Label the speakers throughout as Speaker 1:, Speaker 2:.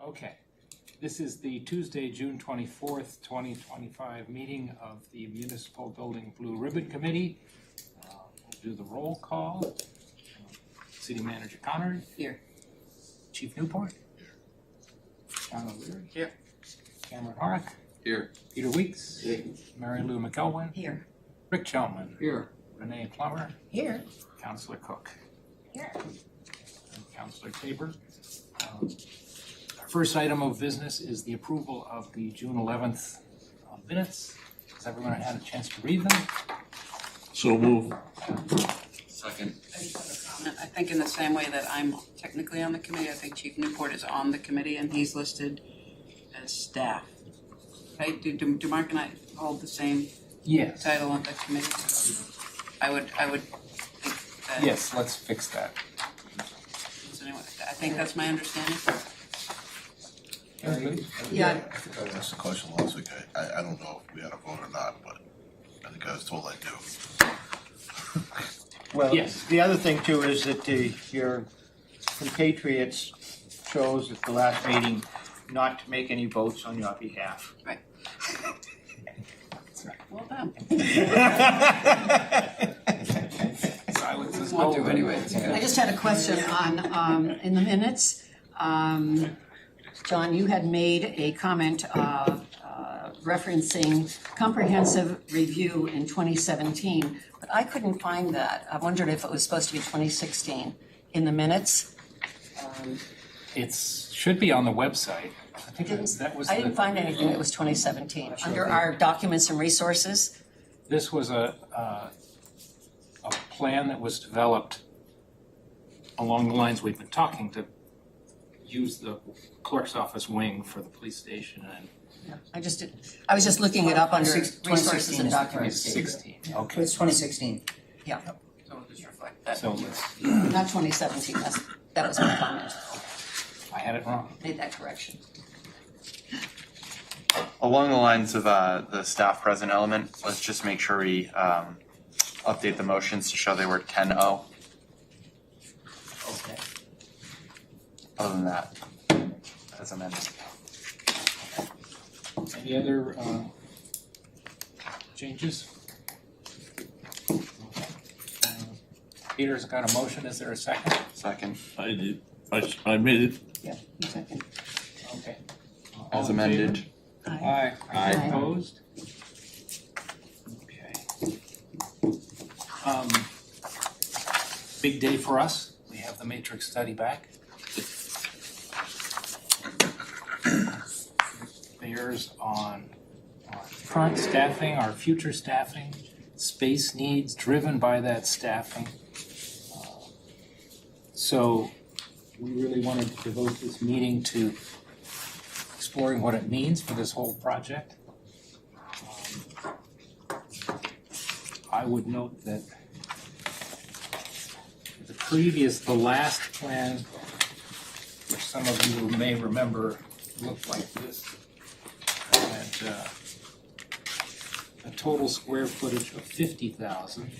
Speaker 1: Okay, this is the Tuesday, June 24th, 2025 meeting of the Municipal Building Blue Ribbon Committee. We'll do the roll call. City Manager Connor.
Speaker 2: Here.
Speaker 1: Chief Newport. Here. John O'Leary.
Speaker 2: Here.
Speaker 1: Cameron Horick.
Speaker 3: Here.
Speaker 1: Peter Weeks.
Speaker 3: Here.
Speaker 1: Mary Lou McElwain.
Speaker 2: Here.
Speaker 1: Rick Chelman.
Speaker 3: Here.
Speaker 1: Renee Plummer.
Speaker 2: Here.
Speaker 1: Councillor Cook.
Speaker 2: Here.
Speaker 1: And Councillor Tabor. Our first item of business is the approval of the June 11th minutes. Has everyone had a chance to read them?
Speaker 3: So move.
Speaker 4: Second.
Speaker 2: I just have a comment. I think in the same way that I'm technically on the committee, I think Chief Newport is on the committee and he's listed as staff. Right? Do Mark and I hold the same
Speaker 1: Yes.
Speaker 2: title on the committee? I would think that.
Speaker 1: Yes, let's fix that.
Speaker 2: I think that's my understanding.
Speaker 1: Everybody?
Speaker 2: Yeah.
Speaker 5: I think I asked the question last week. I don't know if we had a vote or not, but I think I was told I do.
Speaker 6: Well,
Speaker 1: Yes.
Speaker 6: the other thing too is that your compatriots chose at the last meeting not to make any votes on your behalf.
Speaker 2: Well done.
Speaker 1: Silence is
Speaker 2: Won't do
Speaker 1: golden.
Speaker 2: anyway.
Speaker 7: I just had a question on, in the minutes. John, you had made a comment referencing comprehensive review in 2017, but I couldn't find that. I wondered if it was supposed to be 2016 in the minutes.
Speaker 1: It should be on the website. I think that was
Speaker 7: I didn't
Speaker 1: the,
Speaker 7: find anything that was 2017. Under our documents and resources,
Speaker 1: this was a plan that was developed along the lines we've been talking to use the clerk's office wing for the police station and
Speaker 7: I was just looking it up under
Speaker 4: 2016
Speaker 7: resources and
Speaker 4: is the
Speaker 7: documents.
Speaker 1: 2016. Okay,
Speaker 4: It's 2016.
Speaker 7: Yeah,
Speaker 2: So we'll just reflect that.
Speaker 1: so let's,
Speaker 7: not 2017, that was my comment.
Speaker 1: I had it wrong.
Speaker 7: Made that correction.
Speaker 3: Along the lines of the staff present element, let's just make sure we update the motions to show they were 10-0.
Speaker 1: Okay.
Speaker 3: Other than that, as amended.
Speaker 1: Any other changes? Okay. Peter's got a motion. Is there a second?
Speaker 3: Second.
Speaker 5: I did. I made it.
Speaker 7: Yeah, you second.
Speaker 1: Okay.
Speaker 3: As amended.
Speaker 1: Aye.
Speaker 3: Aye.
Speaker 1: Opposed? Okay. Big day for us. We have the matrix study back. Bears on our current staffing, our future staffing, space needs driven by that staffing. So we really wanted to devote this meeting to exploring what it means for this whole project. I would note that the last plan, which some of you may remember, looked like this. Had a total square footage of 50,000,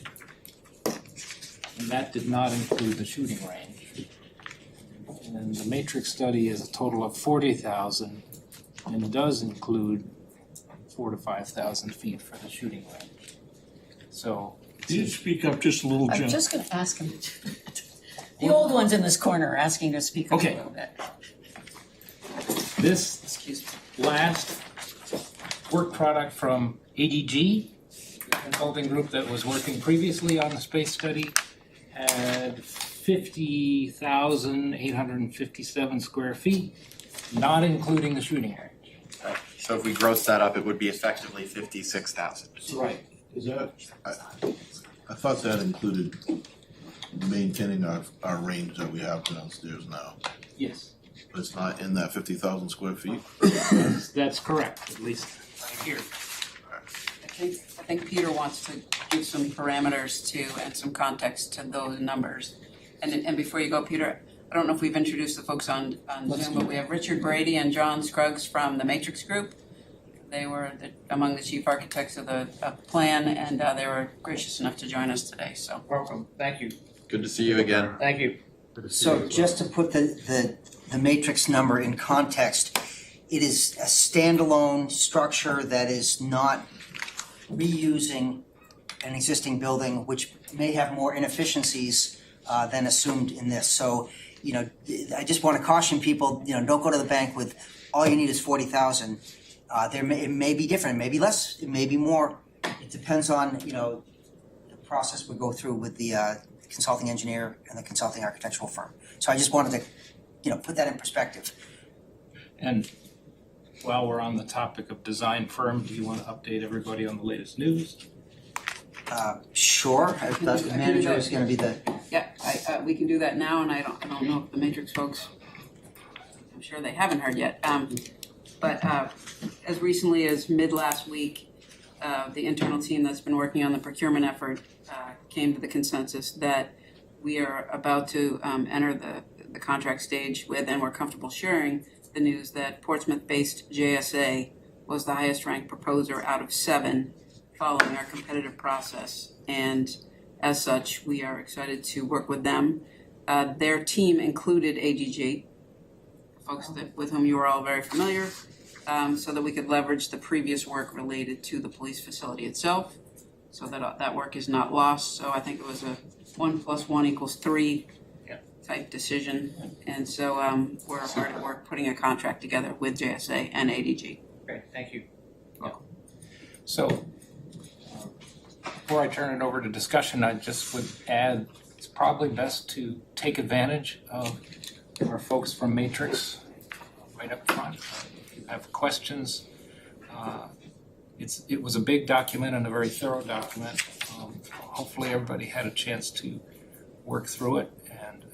Speaker 1: and that did not include the shooting range. And the matrix study is a total of 40,000, and does include 4,000 to 5,000 feet for the shooting range. So
Speaker 5: Can you speak up just a little,
Speaker 7: I'm
Speaker 5: Jim?
Speaker 7: just gonna ask him. The old ones in this corner are asking to speak up a
Speaker 1: Okay.
Speaker 7: little bit.
Speaker 1: this
Speaker 7: Excuse me.
Speaker 1: last work product from ADG, the consulting group that was working previously on the space study, had 50,857 square feet, not including the shooting range.
Speaker 3: Right. So if we gross that up, it would be effectively 56,000.
Speaker 1: Right.
Speaker 5: Is that, I thought that included maintaining our range that we have downstairs now.
Speaker 1: Yes,
Speaker 5: But it's not in that 50,000 square feet?
Speaker 1: that's correct, at least right here.
Speaker 2: I think Peter wants to give some parameters to and some context to those numbers. And before you go, Peter, I don't know if we've introduced the folks on Zoom, but we have Richard Brady and John Scruggs from the Matrix Group. They were among the chief architects of the plan, and they were gracious enough to join us today. So
Speaker 6: Welcome, thank you,
Speaker 3: Good to see you again.
Speaker 6: thank you.
Speaker 4: So just to put the the matrix number in context, it is a standalone structure that is not reusing an existing building, which may have more inefficiencies than assumed in this. So, you know, I just want to caution people, you know, don't go to the bank with all you need is 40,000. It may be different, it may be less, it may be more. It depends on, you know, the process we go through with the consulting engineer and the consulting architectural firm. So I just wanted to, you know, put that in perspective.
Speaker 1: And while we're on the topic of design firm, do you want to update everybody on the latest news?
Speaker 4: Sure, I thought the manager was gonna be the,
Speaker 2: Yeah, we can do that now, and I don't know if the Matrix folks, I'm sure they haven't heard yet. But as recently as mid last week, the internal team that's been working on the procurement effort came to the consensus that we are about to enter the contract stage with, and we're comfortable sharing the news that Portsmouth-based JSA was the highest ranked proposer out of 7 following our competitive process. And as such, we are excited to work with them. Their team included AGG, folks with whom you are all very familiar, so that we could leverage the previous work related to the police facility itself, so that that work is not lost. So I think it was a 1 + 1 = 3 type decision. And so we're hard at work putting a contract together with JSA and ADG.
Speaker 6: Great, thank you.
Speaker 1: So, before I turn it over to discussion, I just would add, it's probably best to take advantage of our folks from Matrix right up front. If you have questions, it was a big document and a very thorough document. Hopefully everybody had a chance to work through it, and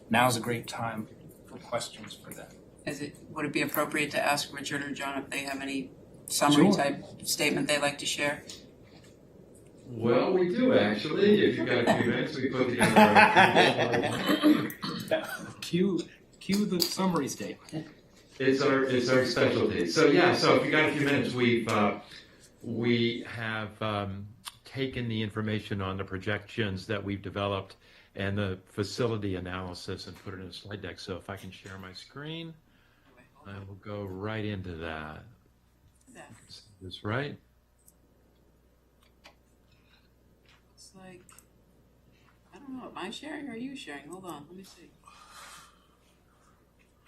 Speaker 1: now's a great time for questions for them.
Speaker 2: Would it be appropriate to ask Richard or John if they have any summary
Speaker 1: Sure.
Speaker 2: type statement they'd like to share?
Speaker 8: Well, we do actually. If you've got a few minutes, we put together.
Speaker 1: Cue the summary statement.
Speaker 8: It's our specialty. So yeah. So if you got a few minutes, we have taken the information on the projections that we've developed and the facility analysis and put it in a slide deck. So if I can share my screen, I will go right into that.
Speaker 2: Yeah.
Speaker 8: Is this right?
Speaker 2: It's like, I don't know, am I sharing or are you sharing? Hold on, let me see.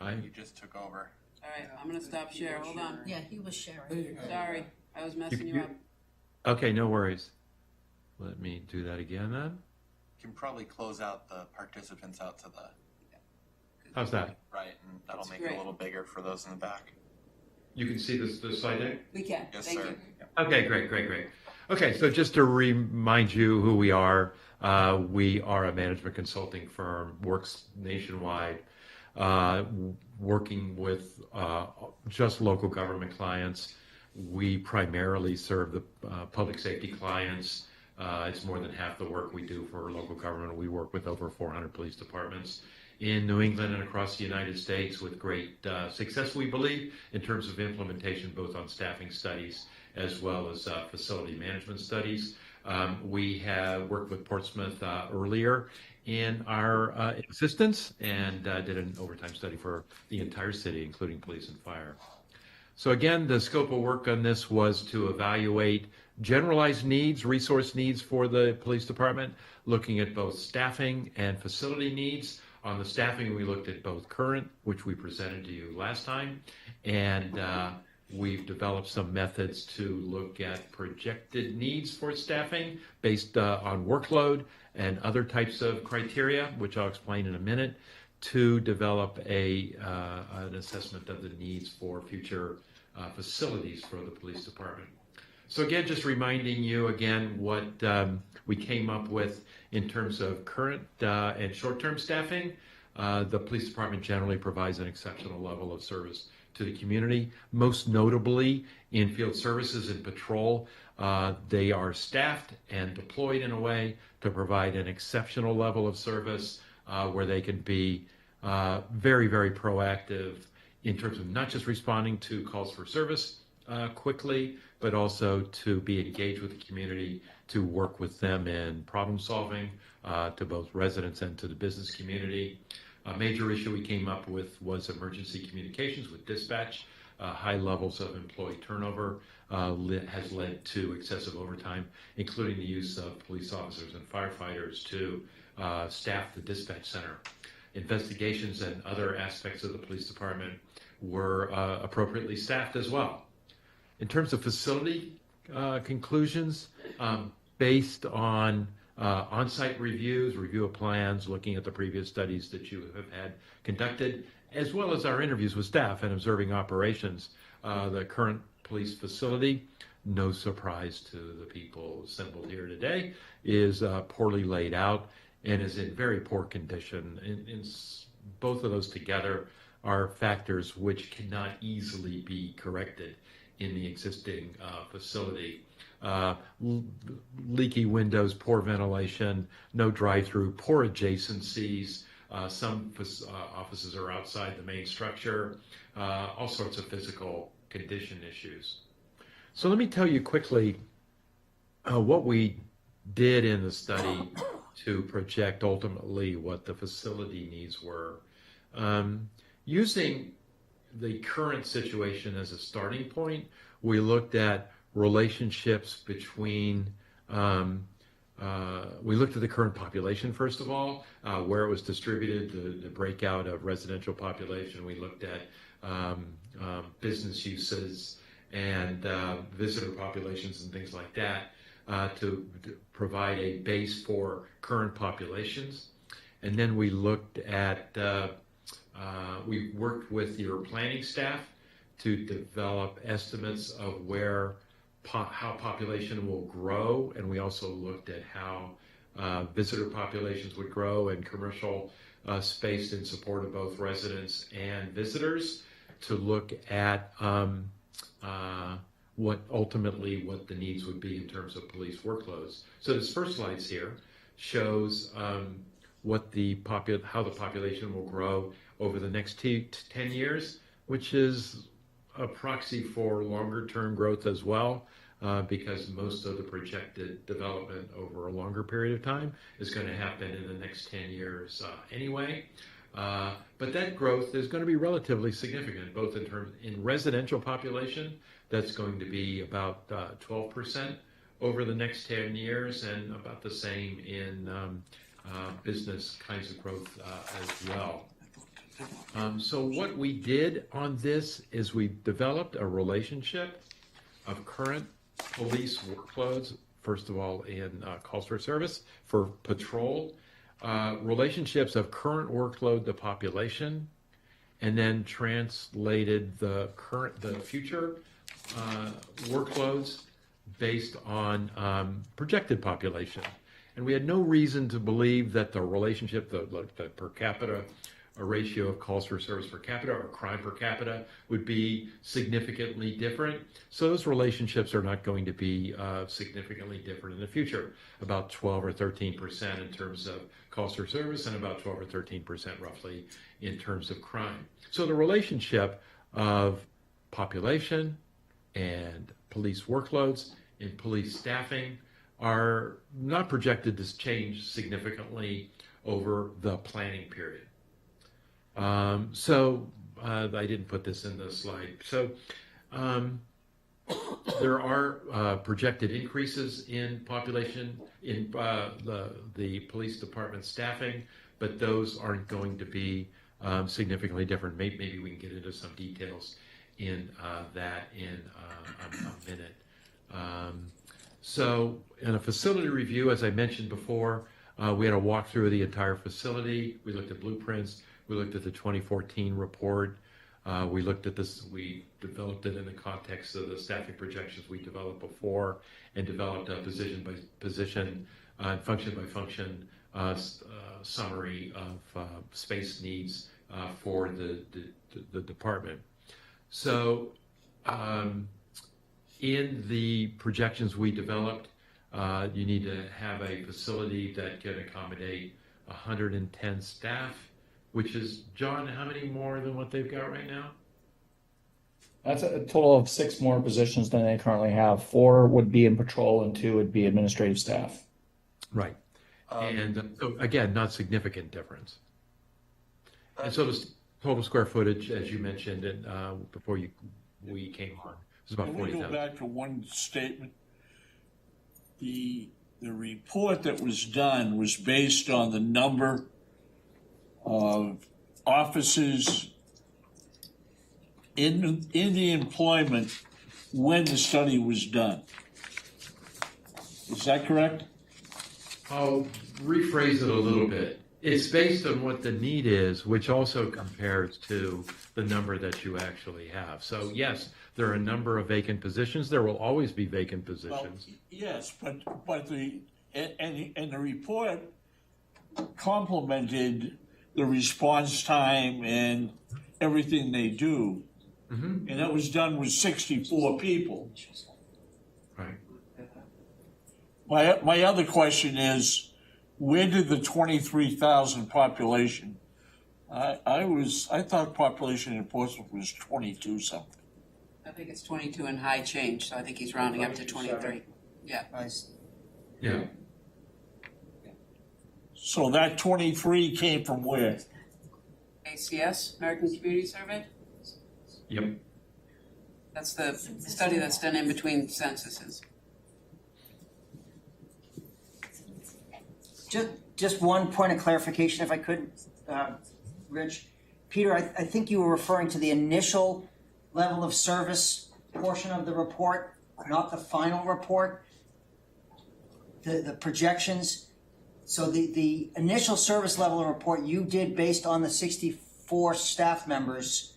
Speaker 3: You just took over.
Speaker 2: All right, I'm gonna stop share, hold on.
Speaker 7: Yeah, he was sharing.
Speaker 2: Sorry, I was messing you up.
Speaker 8: Okay, no worries. Let me do that again then.
Speaker 3: You can probably close out the participants out to the
Speaker 8: How's that?
Speaker 3: right, and that'll
Speaker 2: That's
Speaker 3: make
Speaker 2: great.
Speaker 3: it a little bigger for those in the back.
Speaker 8: You can see the slide deck?
Speaker 2: We can,
Speaker 3: Yes,
Speaker 2: thank
Speaker 3: sir.
Speaker 2: you.
Speaker 8: Okay, great. Okay, so just to remind you who we are a management consulting firm, works nationwide, working with just local government clients. We primarily serve the public safety clients. It's more than half the work we do for local government. We work with over 400 police departments in New England and across the United States with great success, we believe, in terms of implementation, both on staffing studies as well as facility management studies. We have worked with Portsmouth earlier in our existence and did an overtime study for the entire city, including police and fire. So again, the scope of work on this was to evaluate generalized needs, resource needs for the police department, looking at both staffing and facility needs. On the staffing, we looked at both current, which we presented to you last time, and we've developed some methods to look at projected needs for staffing based on workload and other types of criteria, which I'll explain in a minute, to develop an assessment of the needs for future facilities for the police department. So again, just reminding you again what we came up with in terms of current and short-term staffing. The police department generally provides an exceptional level of service to the community, most notably in field services and patrol. They are staffed and deployed in a way to provide an exceptional level of service where they can be very, very proactive in terms of not just responding to calls for service quickly, but also to be engaged with the community, to work with them in problem solving to both residents and to the business community. A major issue we came up with was emergency communications with dispatch. High levels of employee turnover has led to excessive overtime, including the use of police officers and firefighters to staff the dispatch center. Investigations and other aspects of the police department were appropriately staffed as well. In terms of facility conclusions, based on on-site reviews, review of plans, looking at the previous studies that you have had conducted, as well as our interviews with staff and observing operations, the current police facility, no surprise to the people assembled here today, is poorly laid out and is in very poor condition. Both of those together are factors which cannot easily be corrected in the existing facility. Leaky windows, poor ventilation, no drive-through, poor adjacencies. Some offices are outside the main structure, all sorts of physical condition issues. So let me tell you quickly what we did in the study to project ultimately what the facility needs were. Using the current situation as a starting point, we looked at relationships between we looked at the current population, first of all, where it was distributed, the breakout of residential population. We looked at business uses and visitor populations and things like that to provide a base for current populations. And then we looked at, we worked with your planning staff to develop estimates of where how population will grow, and we also looked at how visitor populations would grow and commercial space in support of both residents and visitors to look at what the needs would be in terms of police workloads. So this first slide here shows how the population will grow over the next 10 years, which is a proxy for longer term growth as well, because most of the projected development over a longer period of time is going to happen in the next 10 years anyway. But that growth is going to be relatively significant, both in residential population, that's going to be about 12% over the next 10 years, and about the same in business kinds of growth as well. So what we did on this is we developed a relationship of current police workloads, first of all in calls for service for patrol, relationships of current workload to population, and then translated the future workloads based on projected population. And we had no reason to believe that the relationship, the per capita a ratio of calls for service per capita or crime per capita would be significantly different. So those relationships are not going to be significantly different in the future, about 12 or 13% in terms of calls for service and about 12 or 13% roughly in terms of crime. So the relationship of population and police workloads and police staffing are not projected to change significantly over the planning period. I didn't put this in the slide. So there are projected increases in population in the police department staffing, but those aren't going to be significantly different. Maybe we can get into some details in that in a minute. So in a facility review, as I mentioned before, we had a walkthrough of the entire facility. We looked at blueprints. We looked at the 2014 report. We looked at this, we developed it in the context of the staffing projections we developed before, and developed a position by position and function by function summary of space needs for the department. So in the projections we developed, you need to have a facility that can accommodate 110 staff, which is, John, how many more than what they've got right now?
Speaker 9: That's a total of 6 more positions than they currently have. 4 would be in patrol and 2 would be administrative staff.
Speaker 8: Right. And so again, not significant difference. And so the total square footage, as you mentioned, and before we came on, was about
Speaker 10: Can we go
Speaker 8: 40,000.
Speaker 10: back to one statement? The report that was done was based on the number of officers in the employment when the study was done. Is that correct?
Speaker 8: I'll rephrase it a little bit. It's based on what the need is, which also compares to the number that you actually have. So yes, there are a number of vacant positions. There will always be vacant
Speaker 10: Well,
Speaker 8: positions.
Speaker 10: yes, but the report complimented the response time and everything they do.
Speaker 8: Mhm.
Speaker 10: And that was done with 64 people.
Speaker 8: Right.
Speaker 10: My other question is, where did the 23,000 population? I thought population in Portsmouth was 22 something.
Speaker 2: I think it's 22 and high change, so I think he's rounding up to 23. Yeah.
Speaker 8: Yeah.
Speaker 10: So that 23 came from where?
Speaker 2: ACS, American Community Survey?
Speaker 8: Yep.
Speaker 2: That's the study that's done in between censuses.
Speaker 4: Just one point of clarification, if I could, Rich. Peter, I think you were referring to the initial level of service portion of the report, not the final report. The projections. So the initial service level report you did based on the 64 staff members,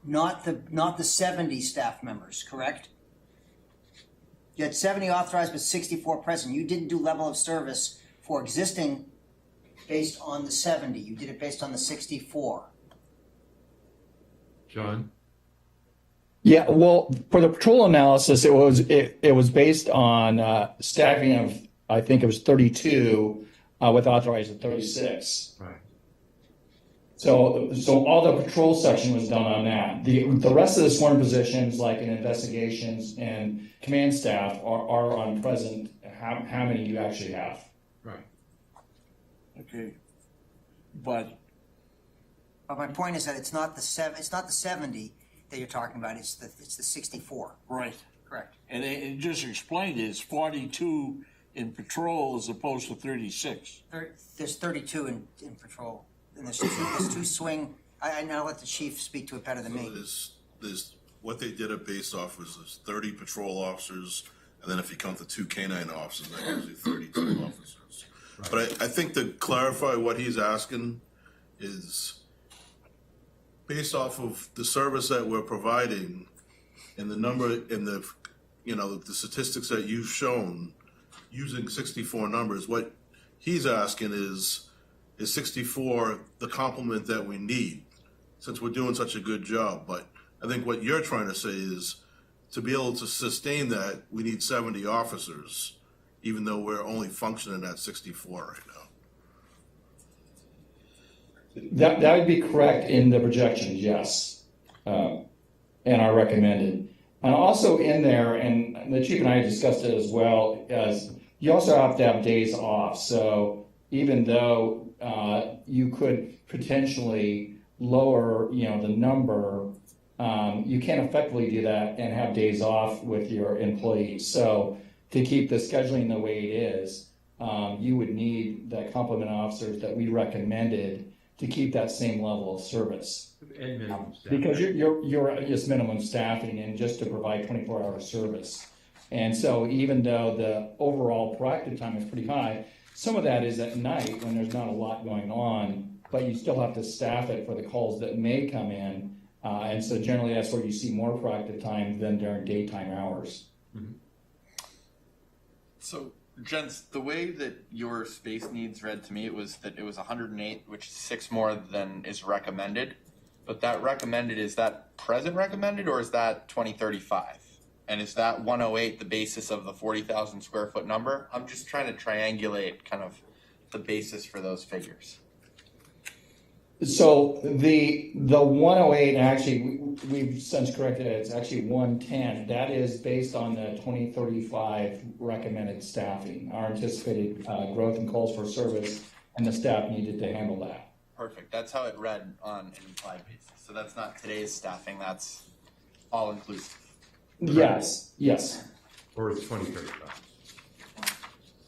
Speaker 4: not the 70 staff members, correct? You had 70 authorized but 64 present. You didn't do level of service for existing based on the 70. You did it based on the 64.
Speaker 8: John?
Speaker 9: Yeah, well, for the patrol analysis, it was based on staffing of, I think it was 32 with authorized at 36.
Speaker 8: Right.
Speaker 9: So all the patrol section was done on that. The rest of the sworn positions, like in investigations and command staff, are on present. How many you actually have?
Speaker 8: Right.
Speaker 10: Okay. But
Speaker 4: But my point is that it's not the 70 that you're talking about. It's the 64.
Speaker 10: right.
Speaker 4: Correct.
Speaker 10: And it just explained it, it's 42 in patrol as opposed to 36.
Speaker 4: There's 32 in patrol, and there's two swing. I now let the chief speak to it better than me.
Speaker 5: There's what they did it based off was there's 30 patrol officers, and then if you count the 2 canine officers, that gives you 32 officers. But I think to clarify what he's asking is based off of the service that we're providing and the number and the statistics that you've shown using 64 numbers, what he's asking is 64 the complement that we need since we're doing such a good job. But I think what you're trying to say is to be able to sustain that, we need 70 officers, even though we're only functioning at 64 right now.
Speaker 9: That would be correct in the projections, yes, and are recommended. And also in there, and the chief and I discussed it as well, as you also have to have days off. So even though you could potentially lower, the number, you can't effectively do that and have days off with your employees. So to keep the scheduling the way it is, you would need the complement officers that we recommended to keep that same level of service.
Speaker 8: And minimum staff.
Speaker 9: Because you're just minimum staffing and just to provide 24-hour service. And so even though the overall proactive time is pretty high, some of that is at night when there's not a lot going on, but you still have to staff it for the calls that may come in. And so generally that's where you see more proactive time than during daytime hours.
Speaker 3: So, gents, the way that your space needs read to me, it was 108, which is 6 more than is recommended. But that recommended, is that present recommended or is that 2035? And is that 108 the basis of the 40,000 square foot number? I'm just trying to triangulate kind of the basis for those figures.
Speaker 9: So the 108, actually, we've since corrected it, it's actually 110. That is based on the 2035 recommended staffing, our anticipated growth in calls for service and the staff needed to handle that.
Speaker 3: perfect. That's how it read on an implied basis. So that's not today's staffing, that's all inclusive.
Speaker 9: Yes, yes.
Speaker 8: Or it's 2035.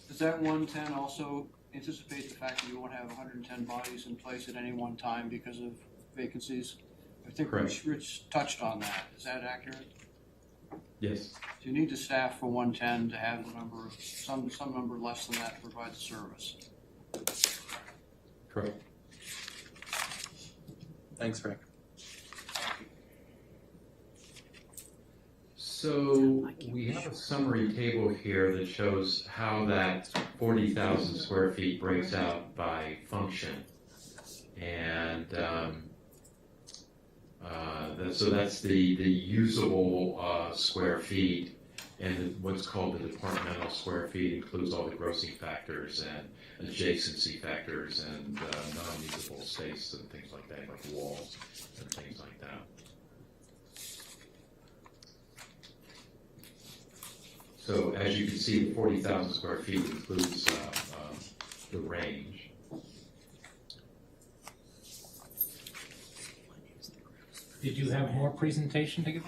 Speaker 11: Does that 110 also anticipate the fact that you won't have 110 bodies in place at any one time because of vacancies? I think
Speaker 8: Correct.
Speaker 11: Rich touched on that. Is that accurate?
Speaker 8: Yes.
Speaker 11: Do you need to staff for 110 to have the number, some number less than that to provide the service?
Speaker 8: Correct.
Speaker 3: Thanks, Rick.
Speaker 8: So we have a summary table here that shows how that 40,000 square feet breaks out by function. And so that's the usable square feet, and what's called the departmental square feet includes all the grossing factors and adjacency factors and non-usable space and things like that, like walls and things like that. So as you can see, the 40,000 square feet includes the range.
Speaker 1: Did you have more presentation to give?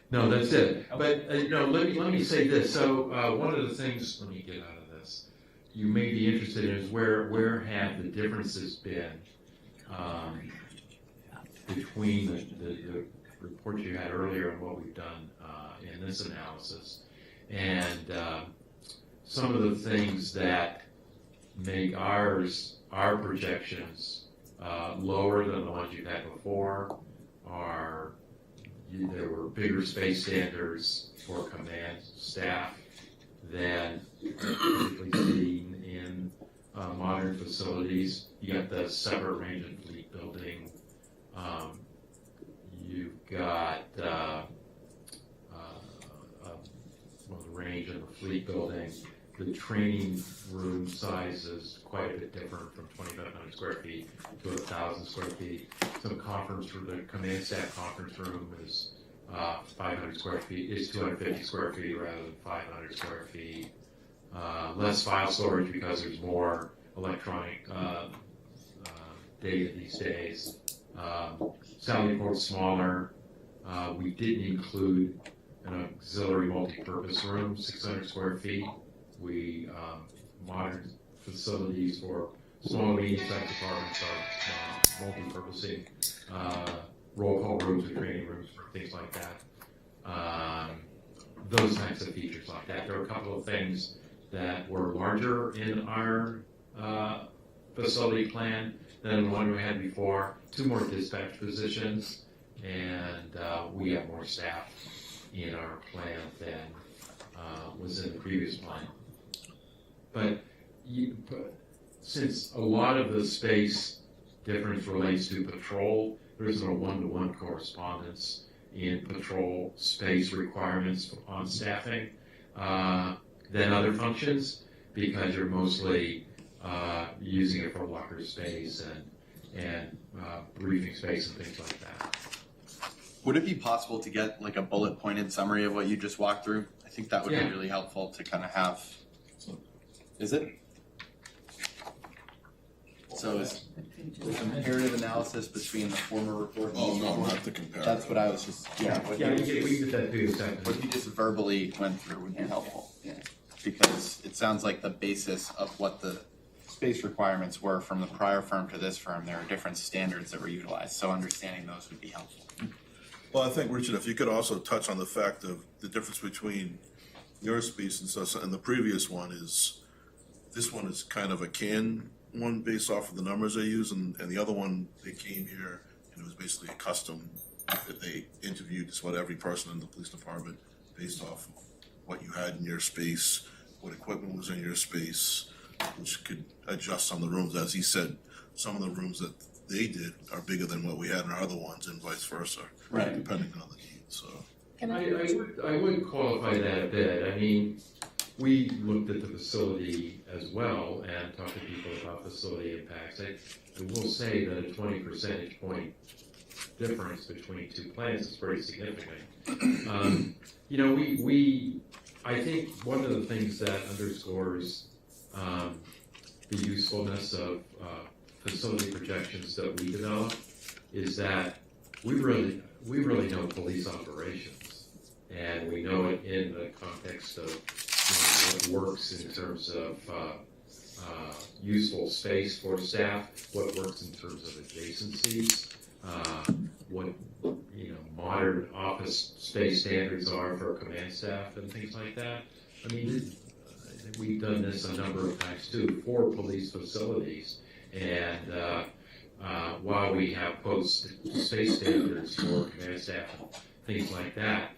Speaker 8: No, that's it. But let me say this. So one of the things, let me get out of this. You may be interested in is where have the differences been between the report you had earlier and what we've done in this analysis, and some of the things that make our projections lower than the ones you've had before are there were bigger space standards for command staff than typically seen in modern facilities. You got the separate range and fleet building. You've got the range and the fleet building. The training room size is quite a bit different from 2,500 square feet to 1,000 square feet. Some conference room, the command staff conference room is 500 square feet, is 250 square feet rather than 500 square feet. Less file storage because there's more electronic data these days. Sally Port's smaller. We didn't include an auxiliary multi-purpose room, 600 square feet. We modern facilities for small and medium-sized departments are multi-purposing roll call rooms or training rooms or things like that. Those types of features like that. There are a couple of things that were larger in our facility plan than the one we had before. 2 more dispatch positions, and we have more staff in our plan than was in the previous plan. But since a lot of the space difference relates to patrol, there isn't a one-to-one correspondence in patrol space requirements on staffing than other functions, because you're mostly using it for locker space and briefing space and things like that.
Speaker 3: Would it be possible to get like a bullet pointed summary of what you just walked through? I think that would
Speaker 8: Yeah.
Speaker 3: be really helpful to kind of have. Is it? So is the comparative analysis between the former report and
Speaker 5: Oh,
Speaker 3: this
Speaker 5: no,
Speaker 3: report?
Speaker 5: not the comparison.
Speaker 3: That's what I was just, what
Speaker 8: Yeah,
Speaker 3: you-
Speaker 8: we get that too.
Speaker 3: what you just verbally went through would be helpful. Because it sounds like the basis of what the space requirements were from the prior firm to this firm, there are different standards that were utilized, so understanding those would be helpful.
Speaker 5: Well, I think, Richard, if you could also touch on the fact of the difference between your space and the previous one is, this one is kind of a canned one based off of the numbers they use, and the other one, they came here and it was basically a custom that they interviewed just about every person in the police department based off of what you had in your space, what equipment was in your space, which could adjust some of the rooms. As he said, some of the rooms that they did are bigger than what we had in our other ones, and vice versa,
Speaker 3: Right.
Speaker 5: depending on the need. So
Speaker 8: I would qualify that a bit. I mean, we looked at the facility as well and talked to people about facility impacts. I will say that a 20 percentage point difference between 2 plans is pretty significant. I think one of the things that underscores the usefulness of facility projections that we develop is that we really know police operations, and we know it in the context of what works in terms of useful space for staff, what works in terms of adjacencies, what modern office space standards are for command staff and things like that. I mean, we've done this a number of times too for police facilities, and while we have space standards for command staff and things like that,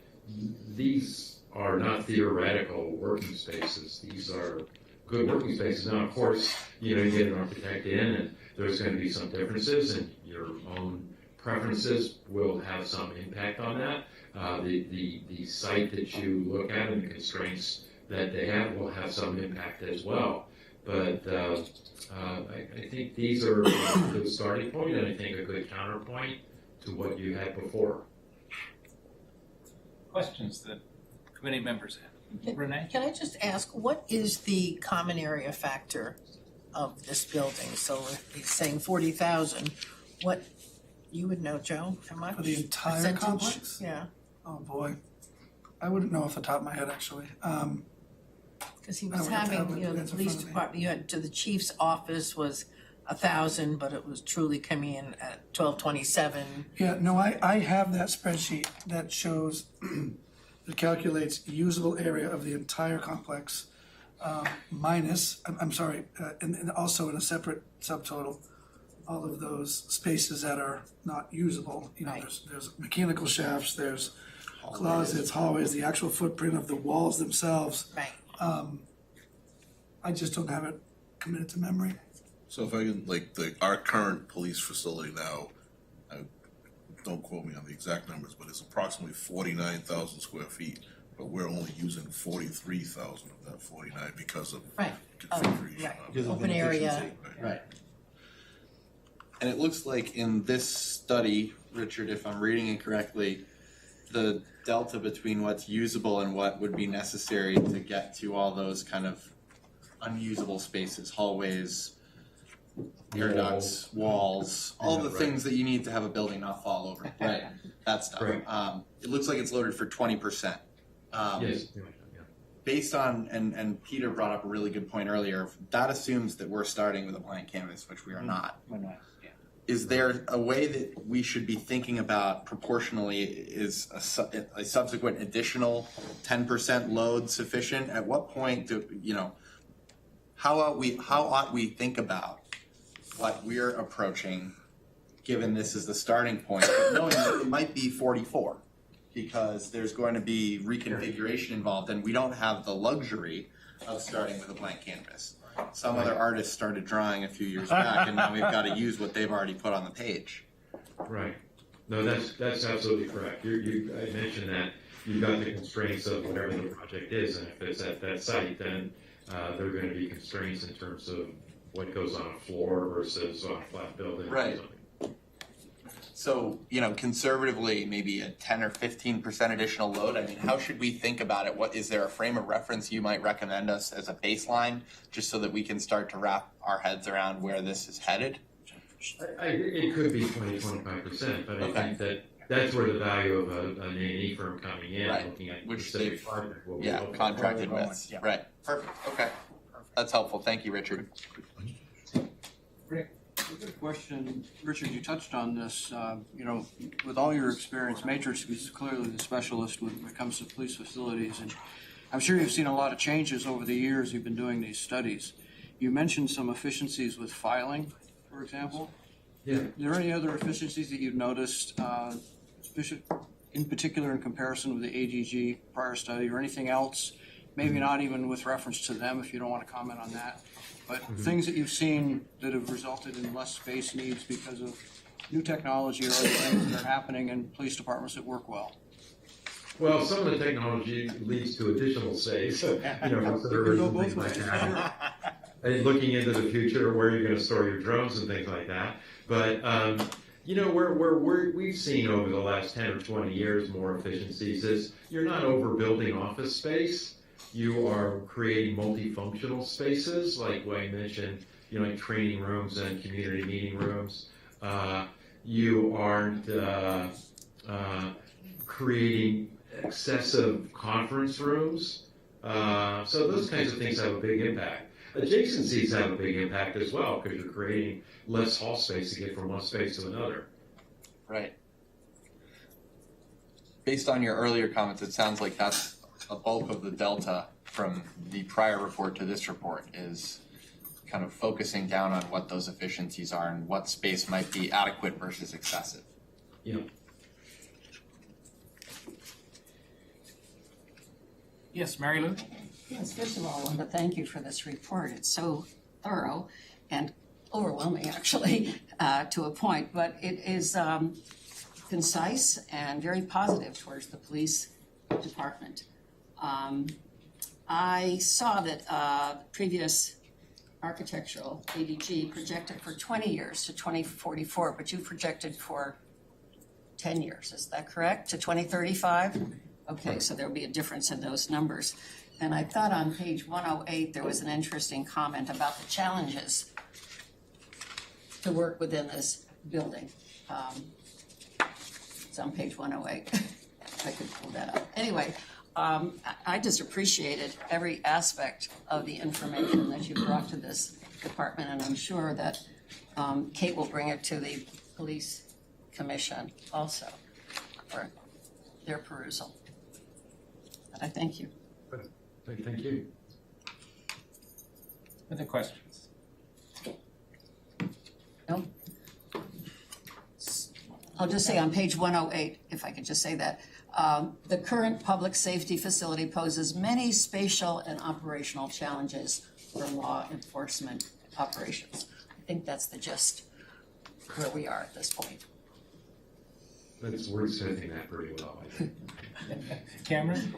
Speaker 8: these are not theoretical working spaces. These are good working spaces. Now, of course, you get an architect in, and there's going to be some differences, and your own preferences will have some impact on that. The site that you look at and the constraints that they have will have some impact as well. But I think these are a good starting point, and I think a good counterpoint to what you had before.
Speaker 1: Questions that committee members have? Renee?
Speaker 12: Can I just ask, what is the common area factor of this building? So if he's saying 40,000, what, you would know, Joe, how much?
Speaker 13: For the entire
Speaker 12: percentage?
Speaker 13: complex?
Speaker 12: Yeah,
Speaker 13: Oh, boy. I wouldn't know off the top of my head, actually.
Speaker 12: because he
Speaker 13: I
Speaker 12: was
Speaker 13: don't have
Speaker 12: having,
Speaker 13: the
Speaker 12: the
Speaker 13: answer in
Speaker 12: police
Speaker 13: front of me.
Speaker 12: department, you had, to the chief's office was 1,000, but it was truly coming in at 1,227.
Speaker 13: Yeah, no, I have that spreadsheet that shows, that calculates usable area of the entire complex, minus, I'm sorry, and also in a separate subtotal, all of those spaces that are not usable.
Speaker 12: Right.
Speaker 13: There's mechanical shafts, there's closets, hallways, the actual footprint of the walls themselves.
Speaker 12: Right.
Speaker 13: I just don't have it committed to memory.
Speaker 5: So if I can, our current police facility now, don't quote me on the exact numbers, but it's approximately 49,000 square feet, but we're only using 43,000 of that 49 because of
Speaker 12: Right.
Speaker 5: configuration.
Speaker 12: Right.
Speaker 5: of it.
Speaker 12: Open area.
Speaker 3: Right. And it looks like in this study, Richard, if I'm reading it correctly, the delta between what's usable and what would be necessary to get to all those kind of unusable spaces, hallways, air ducts, walls, all the things that you need to have a building not fall over. Right, that stuff.
Speaker 8: Right.
Speaker 3: It looks like it's loaded for 20%.
Speaker 8: Yes.
Speaker 3: Based on, and Peter brought up a really good point earlier, that assumes that we're starting with a blank canvas, which we are not.
Speaker 11: We're not, yeah.
Speaker 3: Is there a way that we should be thinking about proportionally, is a subsequent additional 10% load sufficient? At what point do, how ought we think about what we're approaching, given this is the starting point, but knowing that it might be 44, because there's going to be reconfiguration involved, and we don't have the luxury of starting with a blank canvas. Some other artists started drawing a few years back, and now we've got to use what they've already put on the page.
Speaker 8: Right. No, that's absolutely correct. I mentioned that you've got the constraints of whatever the project is, and if it's at that site, then there are going to be constraints in terms of what goes on a floor versus on a flat building. Or
Speaker 3: Right.
Speaker 8: something.
Speaker 3: So, conservatively, maybe a 10 or 15% additional load. I mean, how should we think about it? What is there a frame of reference you might recommend us as a baseline, just so that we can start to wrap our heads around where this is headed?
Speaker 8: It could be 20-25%, but I think that's where the value of an A&E firm coming in,
Speaker 3: Right.
Speaker 8: looking at
Speaker 3: Which
Speaker 8: specific
Speaker 3: they've-
Speaker 8: project, what we
Speaker 3: Yeah,
Speaker 8: hope for.
Speaker 3: contracted
Speaker 11: Going,
Speaker 3: with.
Speaker 11: yeah.
Speaker 3: Right. Perfect. Okay. That's helpful. Thank you, Richard.
Speaker 11: Good question. Richard, you touched on this, with all your experience, Matrix is clearly the specialist when it comes to police facilities, and I'm sure you've seen a lot of changes over the years you've been doing these studies. You mentioned some efficiencies with filing, for example.
Speaker 8: Yeah.
Speaker 11: Are there any other efficiencies that you've noticed, in particular in comparison with the AGG prior study, or anything else? Maybe not even with reference to them, if you don't want to comment on that. But things that you've seen that have resulted in less space needs because of new technology or other things that are happening in police departments that work well.
Speaker 8: Well, some of the technology leads to additional space, for servers and things like that. And looking into the future, where you're going to store your drones and things like that. But we've seen over the last 10 or 20 years more efficiencies is you're not overbuilding office space. You are creating multifunctional spaces, like what I mentioned, like training rooms and community meeting rooms. You aren't creating excessive conference rooms. So those kinds of things have a big impact. Adjacencies have a big impact as well, because you're creating less hall space to get from one space to another.
Speaker 3: Right. Based on your earlier comments, it sounds like that's a bulk of the delta from the prior report to this report, is kind of focusing down on what those efficiencies are and what space might be adequate versus excessive.
Speaker 8: Yeah.
Speaker 1: Yes, Mary Lou?
Speaker 7: Yes, first of all, I want to thank you for this report. It's so thorough and overwhelming, actually, to a point, but it is concise and very positive towards the police department. I saw that previous architectural ADG projected for 20 years to 2044, but you projected for 10 years, is that correct? To 2035? Okay, so there'll be a difference in those numbers. And I thought on page 108, there was an interesting comment about the challenges to work within this building. It's on page 108. If I could pull that up. Anyway, I just appreciated every aspect of the information that you brought to this department, and I'm sure that Kate will bring it to the police commission also for their perusal. But I thank you.
Speaker 8: Thank you.
Speaker 1: Other questions?
Speaker 7: No? I'll just say on page 108, if I could just say that, the current public safety facility poses many spatial and operational challenges for law enforcement operations. I think that's the gist where we are at this point.
Speaker 8: That's wordsmithing that pretty well, I think.
Speaker 1: Cameron?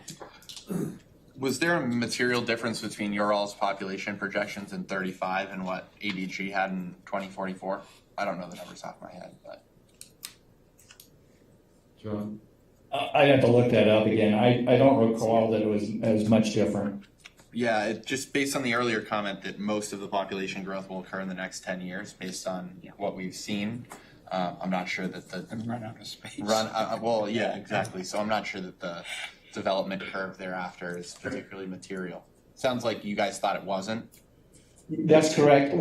Speaker 3: Was there a material difference between your all's population projections in 35 and what ADG had in 2044? I don't know the numbers off my head, but.
Speaker 8: John?
Speaker 9: I'd have to look that up again. I don't recall that it was much different.
Speaker 3: Yeah, it just based on the earlier comment that most of the population growth will occur in the next 10 years, based on what we've seen. I'm not sure that the
Speaker 1: Run out of space.
Speaker 3: well, yeah, exactly. So I'm not sure that the development curve thereafter is particularly material. Sounds like you guys thought it wasn't.
Speaker 9: That's correct.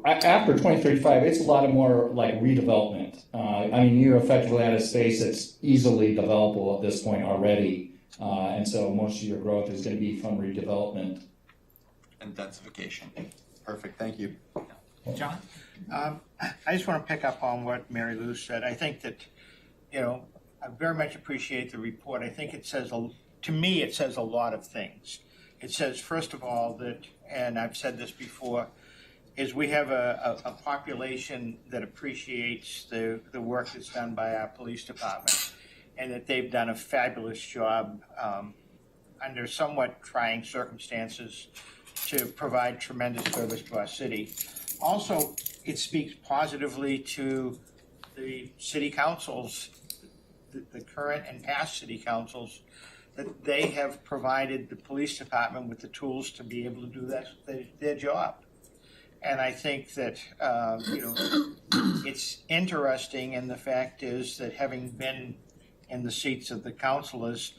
Speaker 9: After 2035, it's a lot of more like redevelopment. I mean, you effectively had a space that's easily developable at this point already. And so most of your growth is going to be from redevelopment.
Speaker 3: And densification. Perfect, thank you.
Speaker 1: John?
Speaker 6: I just want to pick up on what Mary Lou said. I think that, I very much appreciate the report. I think it says, to me, it says a lot of things. It says, first of all, that, and I've said this before, is we have a population that appreciates the work that's done by our police department, and that they've done a fabulous job under somewhat trying circumstances to provide tremendous service to our city. Also, it speaks positively to the city councils, the current and past city councils, that they have provided the police department with the tools to be able to do their job. And I think that, it's interesting, and the fact is that having been in the seats of the councilors,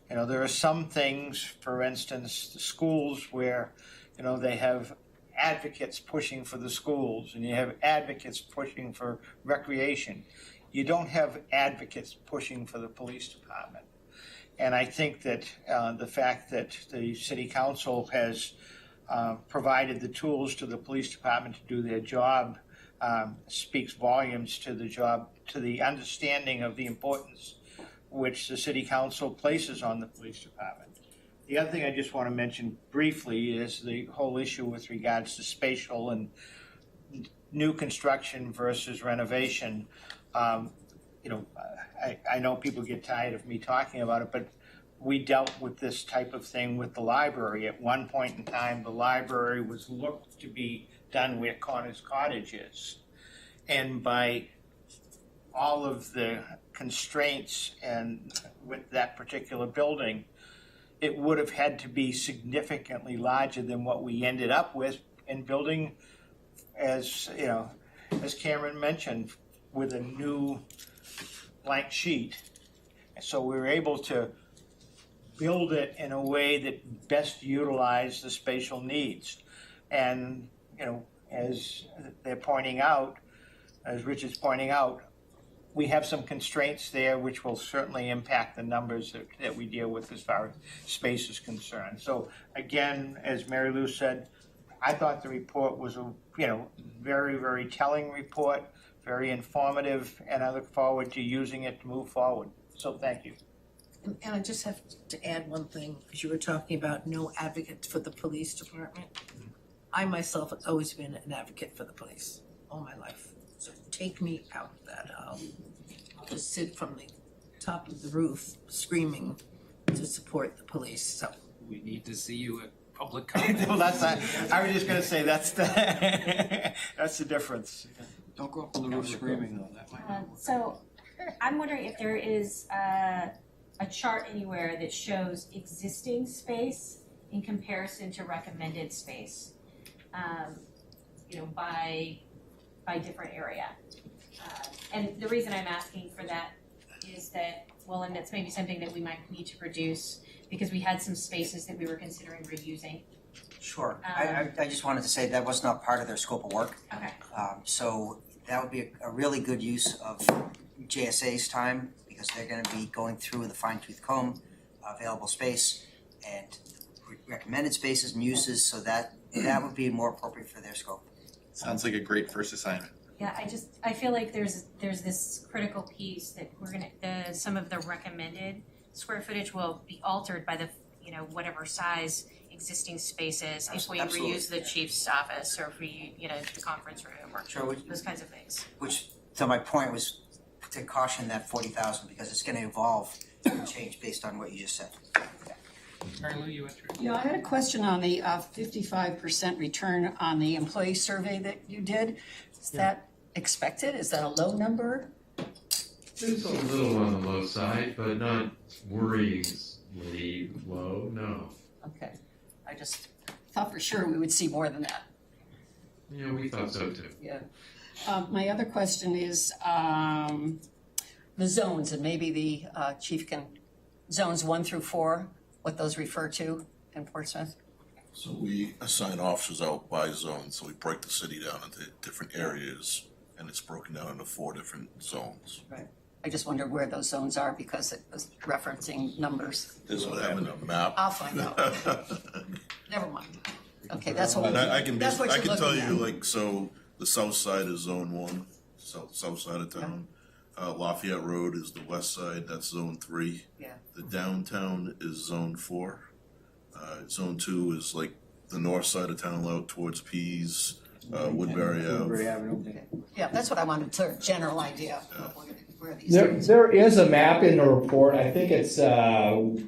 Speaker 6: there are some things, for instance, the schools where, they have advocates pushing for the schools, and you have advocates pushing for recreation. You don't have advocates pushing for the police department. And I think that the fact that the city council has provided the tools to the police department to do their job speaks volumes to the job, to the understanding of the importance which the city council places on the police department. The other thing I just want to mention briefly is the whole issue with regards to spatial and new construction versus renovation. I know people get tired of me talking about it, but we dealt with this type of thing with the library. At one point in time, the library was looked to be done where Connor's Cottage is. And by all of the constraints and with that particular building, it would have had to be significantly larger than what we ended up with in building as, as Cameron mentioned, with a new blank sheet. And so we were able to build it in a way that best utilized the spatial needs. And, as they're pointing out, as Rich is pointing out, we have some constraints there which will certainly impact the numbers that we deal with as far as space is concerned. So again, as Mary Lou said, I thought the report was a very, very telling report, very informative, and I look forward to using it to move forward. So thank you.
Speaker 12: And I just have to add one thing, because you were talking about no advocates for the police department. I myself have always been an advocate for the police all my life. So take me out of that. I'll just sit from the top of the roof screaming to support the police, so.
Speaker 1: We need to see you at public comment.
Speaker 6: Well, I was just gonna say, that's the difference.
Speaker 11: Don't go up on the roof screaming though, that might not work.
Speaker 14: So I'm wondering if there is a chart anywhere that shows existing space in comparison to recommended space, by different area. And the reason I'm asking for that is that, well, and that's maybe something that we might need to produce because we had some spaces that we were considering reusing.
Speaker 4: Sure. I just wanted to say that was not part of their scope of work.
Speaker 14: Okay.
Speaker 4: So that would be a really good use of JSA's time because they're going to be going through with a fine-tooth comb available space and recommended spaces and uses, so that would be more appropriate for their scope.
Speaker 3: Sounds like a great first assignment.
Speaker 14: Yeah, I feel like there's this critical piece that some of the recommended square footage will be altered by the, whatever size existing spaces if we
Speaker 4: Absolutely.
Speaker 14: reuse the chief's office or if we, the conference room or
Speaker 4: Sure.
Speaker 14: those kinds of things.
Speaker 4: Which, so my point was to caution that 40,000 because it's going to evolve and change based on what you just said.
Speaker 1: Mary Lou, you interested?
Speaker 7: Yeah, I had a question on the 55% return on the employee survey that you did. Is that expected? Is that a low number?
Speaker 8: It's a little on the low side, but not worryingly low, no.
Speaker 7: Okay, I just thought for sure we would see more than that.
Speaker 8: Yeah, we thought so too.
Speaker 7: Yeah. My other question is the zones, and maybe the chief can, zones 1 through 4, what those refer to in Portsmouth?
Speaker 5: So we assign officers out by zone, so we break the city down into different areas, and it's broken down into 4 different zones.
Speaker 7: Right. I just wondered where those zones are because it was referencing numbers.
Speaker 5: This would have in a map.
Speaker 7: I'll find out. Never mind. Okay, that's what
Speaker 5: And I can
Speaker 7: that's what
Speaker 5: I
Speaker 7: you're
Speaker 5: can tell
Speaker 7: looking
Speaker 5: you,
Speaker 7: at.
Speaker 5: like, so the south side is zone 1, south side of town. Lafayette Road is the west side, that's zone 3.
Speaker 7: Yeah.
Speaker 5: The downtown is zone 4. Zone 2 is like the north side of town out towards Pease, Woodbury Ave.
Speaker 7: Yeah, that's what I wanted, to general idea of where these are.
Speaker 9: There is a map in the report. I think it's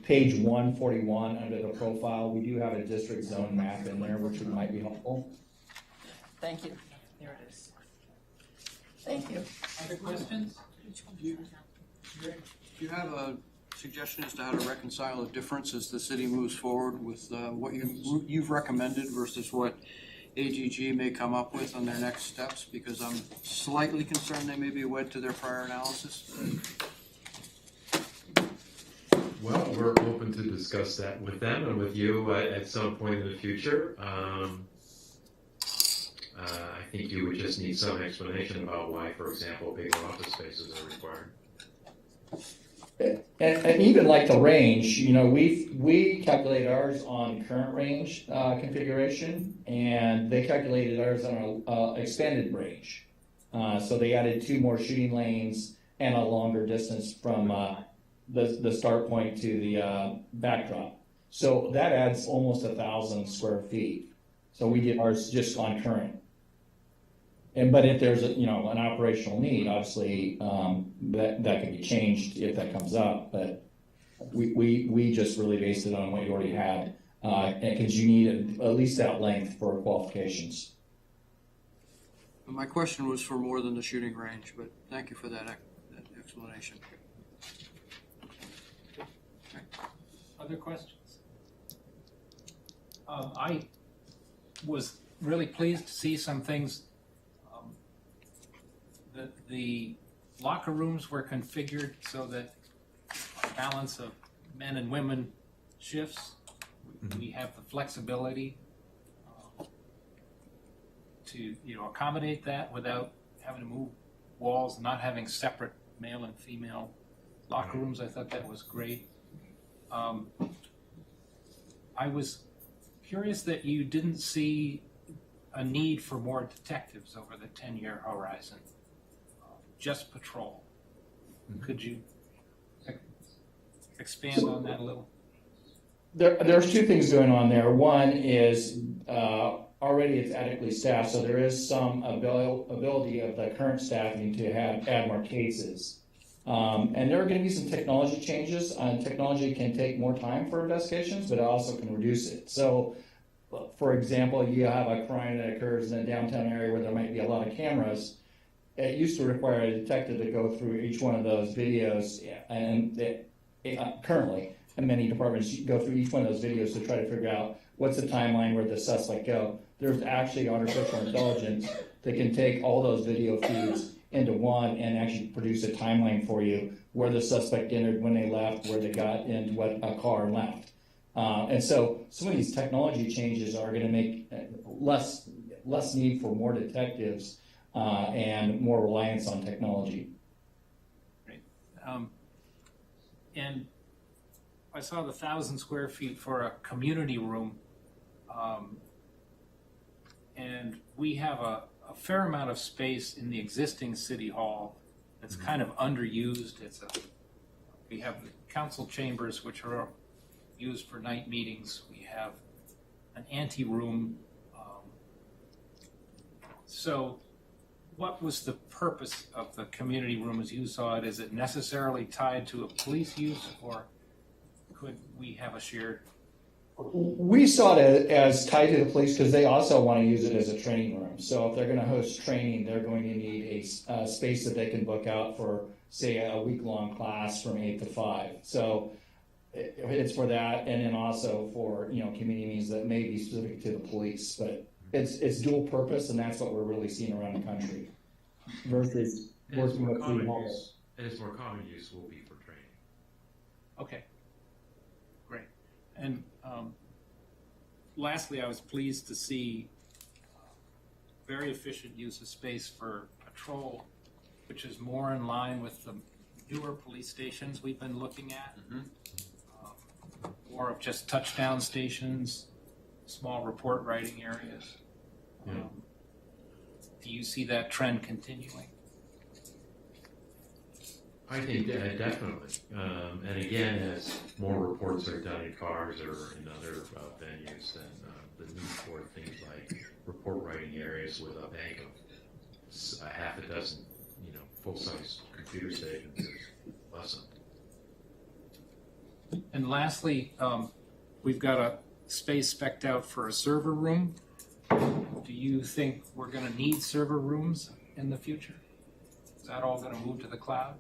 Speaker 9: page 141 under the profile. We do have a district zone map in there, which might be helpful.
Speaker 7: Thank you.
Speaker 12: There it is.
Speaker 7: Thank you.
Speaker 1: Other questions?
Speaker 11: Do you have a suggestion as to how to reconcile the difference as the city moves forward with what you've recommended versus what AGG may come up with on their next steps? Because I'm slightly concerned they may be wed to their prior analysis.
Speaker 8: Well, we're open to discuss that with them and with you at some point in the future. I think you would just need some explanation about why, for example, bigger office spaces are required.
Speaker 9: And even like the range, we calculate ours on current range configuration, and they calculated ours on a expanded range. So they added 2 more shooting lanes and a longer distance from the start point to the backdrop. So that adds almost 1,000 square feet. So we did ours just on current. But if there's an operational need, obviously that can be changed if that comes up. But we just really based it on what you already had, because you need at least that length for qualifications.
Speaker 11: My question was for more than the shooting range, but thank you for that explanation.
Speaker 1: Other questions? I was really pleased to see some things the locker rooms were configured so that balance of men and women shifts. We have the flexibility to, accommodate that without having to move walls, not having separate male and female locker rooms. I thought that was great. I was curious that you didn't see a need for more detectives over the 10-year horizon, just patrol. Could you expand on that a little?
Speaker 9: There's two things going on there. One is already it's adequately staffed, so there is some ability of the current staffing to add more cases. And there are going to be some technology changes. Technology can take more time for investigations, but it also can reduce it. So, for example, you have a crime that occurs in a downtown area where there might be a lot of cameras. It used to require a detective to go through each one of those videos, and currently, in many departments, you go through each one of those videos to try to figure out what's the timeline where the suspect go. There's actually artificial intelligence that can take all those video feeds into one and actually produce a timeline for you where the suspect entered, when they left, where they got into what a car and left. And so some of these technology changes are going to make less need for more detectives and more reliance on technology.
Speaker 1: Great. And I saw the 1,000 square feet for a community room. And we have a fair amount of space in the existing city hall that's kind of underused. We have the council chambers, which are used for night meetings. We have an ante-room. So what was the purpose of the community room as you saw it? Is it necessarily tied to a police use, or could we have a shared?
Speaker 9: We saw it as tied to the police because they also want to use it as a training room. So if they're going to host training, they're going to need a space that they can book out for, say, a week-long class from 8 to 5. So it's for that, and then also for community meetings that may be specific to the police. But it's dual purpose, and that's what we're really seeing around the country. Versus working with the halls.
Speaker 8: And its more common use will be for training.
Speaker 1: Okay, great. And lastly, I was pleased to see very efficient use of space for patrol, which is more in line with the newer police stations we've been looking at. More of just touchdown stations, small report writing areas. Do you see that trend continuing?
Speaker 8: I think definitely. And again, as more reports are done in cars or in other venues, then the need for things like report writing areas with a bank of a half a dozen, full-size computer stations is lessened.
Speaker 1: And lastly, we've got a space spec'd out for a server room. Do you think we're going to need server rooms in the future? Is that all going to move to the cloud?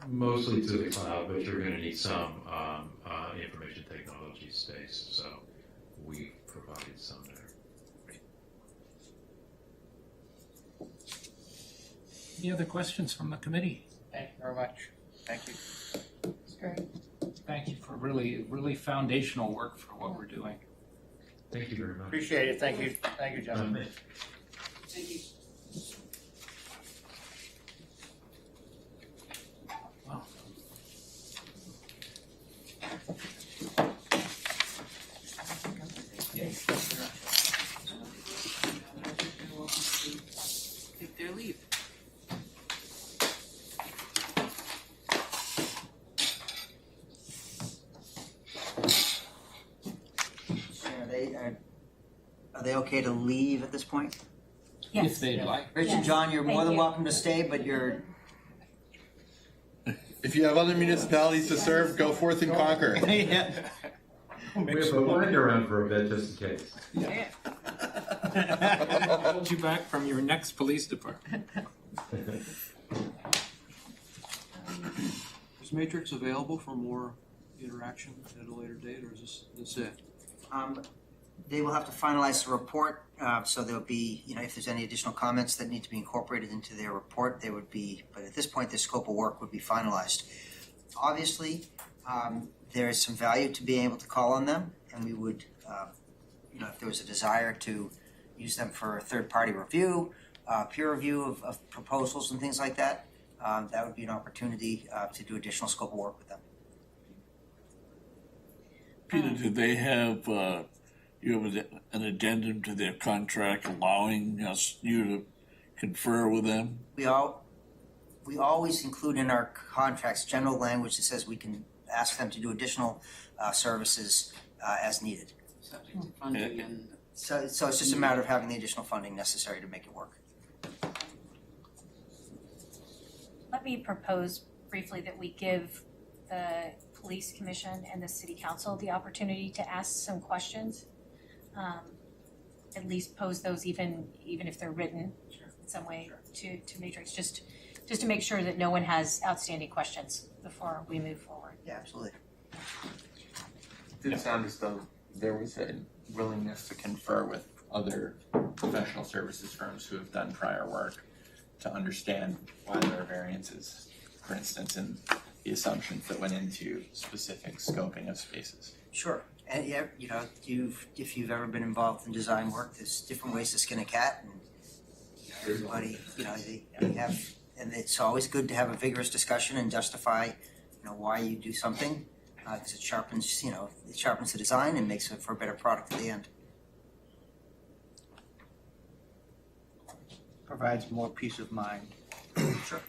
Speaker 8: Mostly to the cloud, but you're going to need some information technology space, so we provided some there.
Speaker 1: Any other questions from the committee?
Speaker 6: Thank you very much. Thank you.
Speaker 2: That's great.
Speaker 1: Thank you for really foundational work for what we're doing.
Speaker 8: Thank you very much.
Speaker 6: Appreciate it. Thank you, gentlemen.
Speaker 2: Thank you.
Speaker 1: Wow.
Speaker 2: Take their leave.
Speaker 4: Are they okay to leave at this point?
Speaker 1: If they'd like.
Speaker 4: Rich and John, you're more than welcome to stay, but you're.
Speaker 3: If you have other municipalities to serve, go forth and conquer.
Speaker 4: Yeah.
Speaker 8: We have a line around for a bit just in case.
Speaker 2: Yeah.
Speaker 1: Hold you back from your next police department.
Speaker 11: Is Matrix available for more interaction at a later date, or is this it?
Speaker 4: They will have to finalize the report, so there'll be, if there's any additional comments that need to be incorporated into their report, they would be, but at this point, the scope of work would be finalized. Obviously, there is some value to being able to call on them, and we would, if there was a desire to use them for third-party review, peer review of proposals and things like that, that would be an opportunity to do additional scope of work with them.
Speaker 10: Peter, do they have, you have an addendum to their contract allowing you to confer with them?
Speaker 4: We always include in our contracts general language that says we can ask them to do additional services as needed.
Speaker 2: Subject to funding and.
Speaker 4: So it's just a matter of having the additional funding necessary to make it work.
Speaker 14: Let me propose briefly that we give the police commission and the city council the opportunity to ask some questions. At least pose those even if they're written in some way to Matrix, just to make sure that no one has outstanding questions before we move forward.
Speaker 4: Yeah, absolutely.
Speaker 3: It did sound as though there was a willingness to confer with other professional services firms who have done prior work to understand why there are variances, for instance, in the assumptions that went into specific scoping of spaces.
Speaker 4: Sure. And yeah, if you've ever been involved in design work, there's different ways to skin a cat, and everybody, they have, and it's always good to have a vigorous discussion and justify, why you do something, because it sharpens the design and makes it for a better product at the end.
Speaker 6: Provides more peace of mind.
Speaker 4: Sure.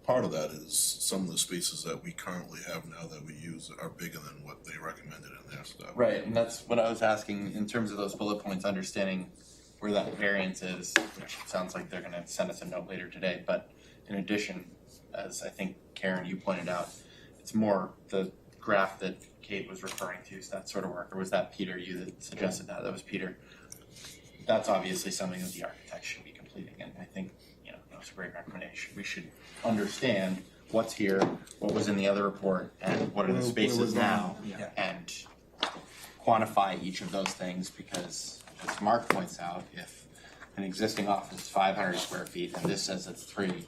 Speaker 5: Part of that is some of the spaces that we currently have now that we use are bigger than what they recommended in their stuff.
Speaker 3: Right, and that's what I was asking in terms of those bullet points, understanding where that variance is, which sounds like they're gonna send us a note later today, but in addition, as I think Karen, you pointed out, it's more the graph that Kate was referring to, so that sort of work, or was that Peter, you that suggested that? That was Peter. That's obviously something that the architect should be completing, and I think, that's a great recommendation. We should understand what's here, what was in the other report, and what are the spaces now, and quantify each of those things, because as Mark points out, if an existing office is 500 square feet and this says it's 3,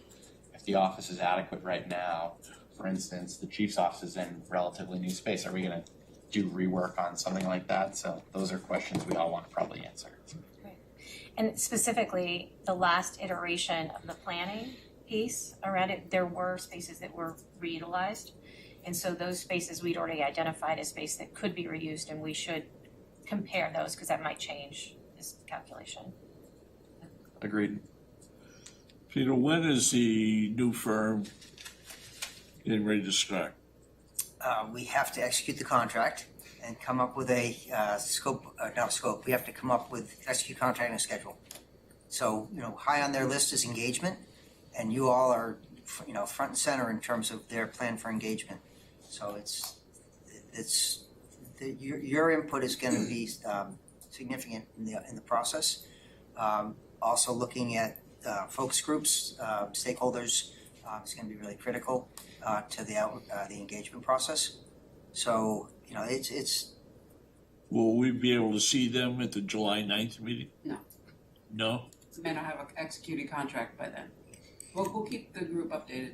Speaker 3: if the office is adequate right now, for instance, the chief's office is in relatively new space, are we gonna do rework on something like that? So those are questions we all want to probably answer.
Speaker 14: And specifically, the last iteration of the planning piece around it, there were spaces that were reutilized. And so those spaces we'd already identified as space that could be reused, and we should compare those because that might change this calculation.
Speaker 3: Agreed.
Speaker 10: Peter, when is the new firm getting ready to start?
Speaker 4: We have to execute the contract and come up with a we have to come up with execute contract and a schedule. So, high on their list is engagement, and you all are, front and center in terms of their plan for engagement. So your input is going to be significant in the process. Also looking at focus groups, stakeholders, is going to be really critical to the engagement process. So, it's.
Speaker 10: Will we be able to see them at the July 9th meeting?
Speaker 2: No.
Speaker 10: No?
Speaker 2: We may not have an executed contract by then. We'll keep the group updated.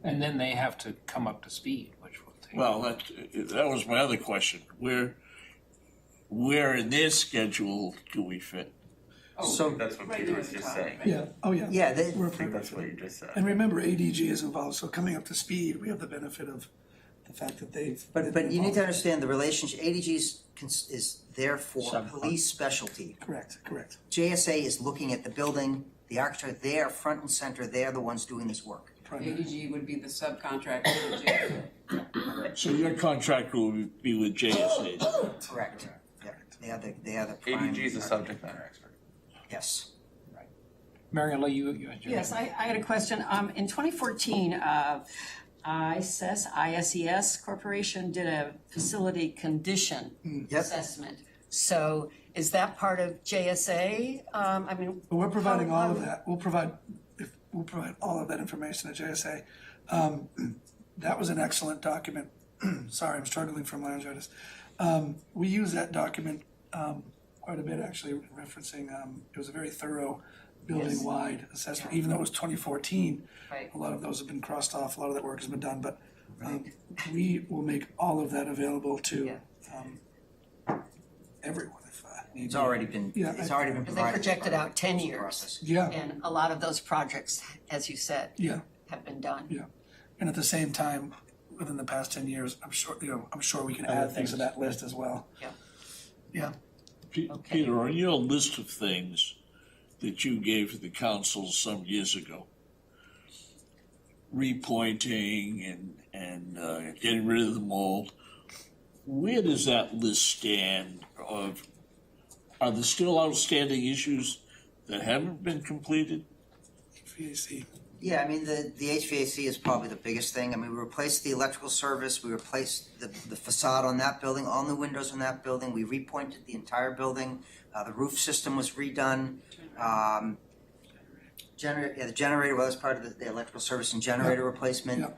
Speaker 1: And then they have to come up to speed, which will take.
Speaker 10: Well, that was my other question. Where in their schedule do we fit?
Speaker 4: So
Speaker 3: that's what
Speaker 2: right
Speaker 3: Peter
Speaker 2: there
Speaker 3: was
Speaker 2: at the
Speaker 3: just
Speaker 2: top,
Speaker 3: saying.
Speaker 2: right?
Speaker 13: Yeah, oh yeah.
Speaker 4: Yeah,
Speaker 13: We're
Speaker 3: I think that's what you just said.
Speaker 13: And remember, ADG is involved, so coming up to speed, we have the benefit of the fact that they've.
Speaker 4: But you need to understand the relationship. ADG is there for police specialty.
Speaker 13: Correct.
Speaker 4: JSA is looking at the building, the architect, they are front and center, they're the ones doing this work.
Speaker 2: ADG would be the subcontractor to JSA.
Speaker 10: So your contract will be with JSA?
Speaker 4: Correct. Yeah, they are the prime.
Speaker 3: ADG is a subject matter expert.
Speaker 4: Yes.
Speaker 1: Mariela, you had your.
Speaker 7: Yes, I had a question. In 2014, ISES Corporation did a facility condition assessment. So is that part of JSA?
Speaker 13: We're providing all of that. We'll provide all of that information to JSA. That was an excellent document. Sorry, I'm struggling from laryngitis. We use that document quite a bit, actually, referencing, it was a very thorough building-wide assessment, even though it was 2014.
Speaker 7: Right.
Speaker 13: A lot of those have been crossed off, a lot of that work has been done, but we will make all of that available to everyone if need
Speaker 4: It's
Speaker 13: be.
Speaker 4: already been,
Speaker 13: Yeah,
Speaker 4: it's
Speaker 13: I-
Speaker 4: already been
Speaker 7: Because they
Speaker 4: provided.
Speaker 7: projected out 10
Speaker 4: It's a
Speaker 7: years.
Speaker 4: process.
Speaker 13: Yeah,
Speaker 7: And a lot of those projects, as you said,
Speaker 13: yeah.
Speaker 7: have been done.
Speaker 13: And at the same time, within the past 10 years, I'm sure we can add things to that list as well.
Speaker 10: Peter, on your list of things that you gave to the council some years ago, repointing and getting rid of the mold, where does that list stand of, are there still outstanding issues that haven't been completed?
Speaker 13: HVAC.
Speaker 4: Yeah, I mean, the HVAC is probably the biggest thing. I mean, we replaced the electrical service, we replaced the facade on that building, all new windows on that building, we repointed the entire building, the roof system was redone. The generator, well, that's part of the electrical service and generator replacement.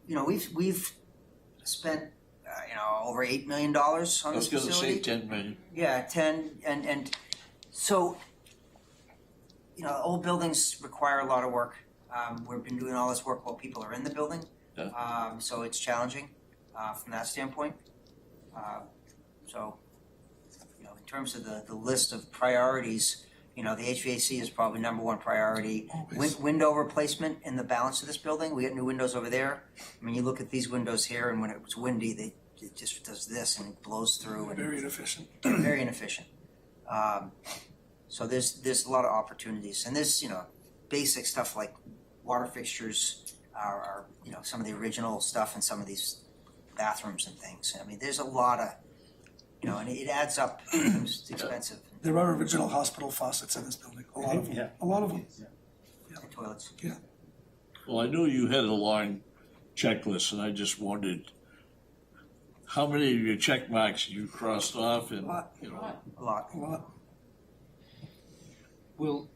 Speaker 4: We've spent, over $8 million on
Speaker 10: I
Speaker 4: this
Speaker 10: was gonna say
Speaker 4: facility.
Speaker 10: 10 million.
Speaker 4: Yeah, 10, and so, old buildings require a lot of work. We've been doing all this work while people are in the building.
Speaker 10: Yeah.
Speaker 4: So it's challenging, from that standpoint. So, in terms of the list of priorities, the HVAC is probably number one priority. Window replacement in the balance of this building, we got new windows over there. I mean, you look at these windows here, and when it was windy, it just does this and it blows through. And
Speaker 13: Very inefficient.
Speaker 4: very inefficient. So there's a lot of opportunities, and there's basic stuff like water fixtures are some of the original stuff in some of these bathrooms and things. I mean, there's a lot of and it adds up. It's expensive.
Speaker 13: There are original hospital faucets in this building, a lot of them, a lot of them.
Speaker 4: And toilets.
Speaker 10: Well, I know you had a long checklist, and I just wondered how many of your check marks you crossed off, and
Speaker 13: A lot.
Speaker 4: A lot.
Speaker 13: A lot.
Speaker 1: Will,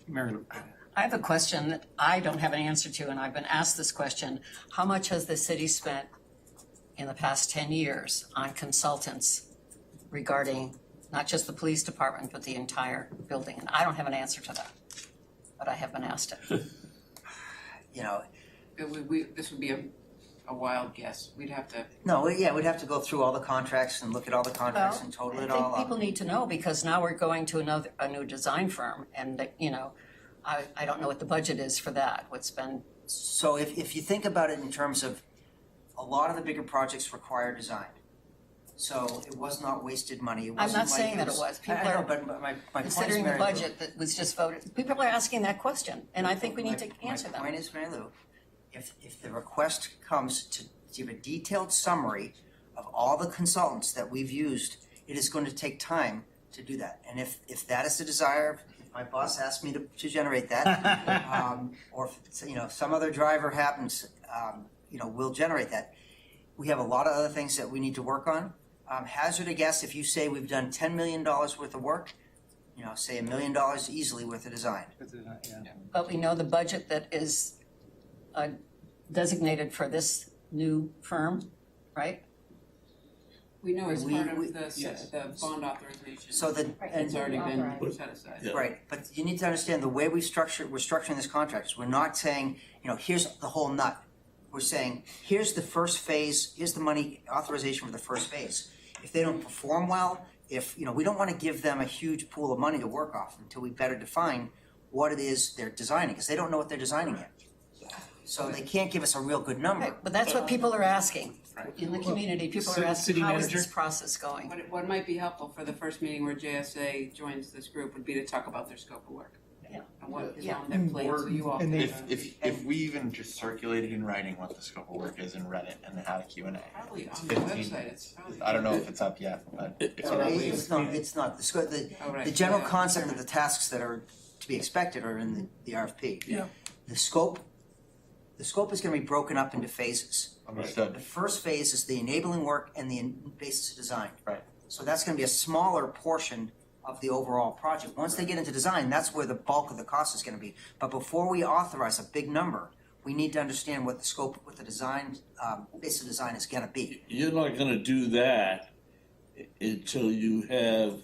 Speaker 1: Mary Lou,
Speaker 7: I have a question that I don't have an answer to, and I've been asked this question. How much has the city spent in the past 10 years on consultants regarding not just the police department, but the entire building? And I don't have an answer to that, but I have been asked it.
Speaker 2: This would be a wild guess. We'd have to.
Speaker 4: We'd have to go through all the contracts and look at all the contracts and total it all
Speaker 7: I think
Speaker 4: up.
Speaker 7: people need to know, because now we're going to a new design firm, and, I don't know what the budget is for that, what's been.
Speaker 4: So if you think about it in terms of a lot of the bigger projects require design. So it was not wasted money. It
Speaker 7: I'm
Speaker 4: wasn't
Speaker 7: not
Speaker 4: like
Speaker 7: saying
Speaker 4: it
Speaker 7: that it was. People
Speaker 4: I know,
Speaker 7: are
Speaker 4: but my point is,
Speaker 7: Considering the
Speaker 4: Mary Lou,
Speaker 7: budget that was just voted, people are asking that question, and I think we need to answer
Speaker 4: My point
Speaker 7: them.
Speaker 4: is, Mary Lou, if the request comes to give a detailed summary of all the consultants that we've used, it is going to take time to do that. And if that is the desire, if my boss asks me to generate that, or if, some other driver happens, we'll generate that. We have a lot of other things that we need to work on. Hazard a guess, if you say we've done $10 million worth of work, say $1 million easily worth of design.
Speaker 7: But we know the budget that is designated for this new firm, right?
Speaker 2: We know it's
Speaker 4: We-
Speaker 2: part of
Speaker 4: we-
Speaker 2: the bond authorization.
Speaker 4: So
Speaker 2: It's already been set aside.
Speaker 4: Right, but you need to understand the way we're structuring this contract is we're not saying, here's the whole nut. We're saying, here's the first phase, here's the money authorization for the first phase. If they don't perform well, we don't want to give them a huge pool of money to work off until we better define what it is they're designing, because they don't know what they're designing yet. So they can't give us a real good number.
Speaker 7: Right, but that's what people are asking. In the community, people are asking,
Speaker 1: City
Speaker 7: how is
Speaker 1: manager?
Speaker 7: this process going?
Speaker 2: What might be helpful for the first meeting where JSA joins this group would be to talk about their scope of work.
Speaker 7: Yeah.
Speaker 2: And what is on their plate, so you all.
Speaker 3: If we even just circulated in writing what the scope of work is in Reddit and had a Q&A.
Speaker 2: Probably on the
Speaker 3: 15.
Speaker 2: website, it's probably.
Speaker 3: I don't know if it's up yet, but
Speaker 4: It's not. The general concept of the tasks that are to be expected are in the RFP.
Speaker 13: Yeah.
Speaker 4: The scope is going to be broken up into phases.
Speaker 3: understood.
Speaker 4: The first phase is the enabling work and the basis of design.
Speaker 3: Right.
Speaker 4: So that's going to be a smaller portion of the overall project. Once they get into design, that's where the bulk of the cost is going to be. But before we authorize a big number, we need to understand what the scope, what the design, basic design is gonna be.
Speaker 10: You're not gonna do that until you have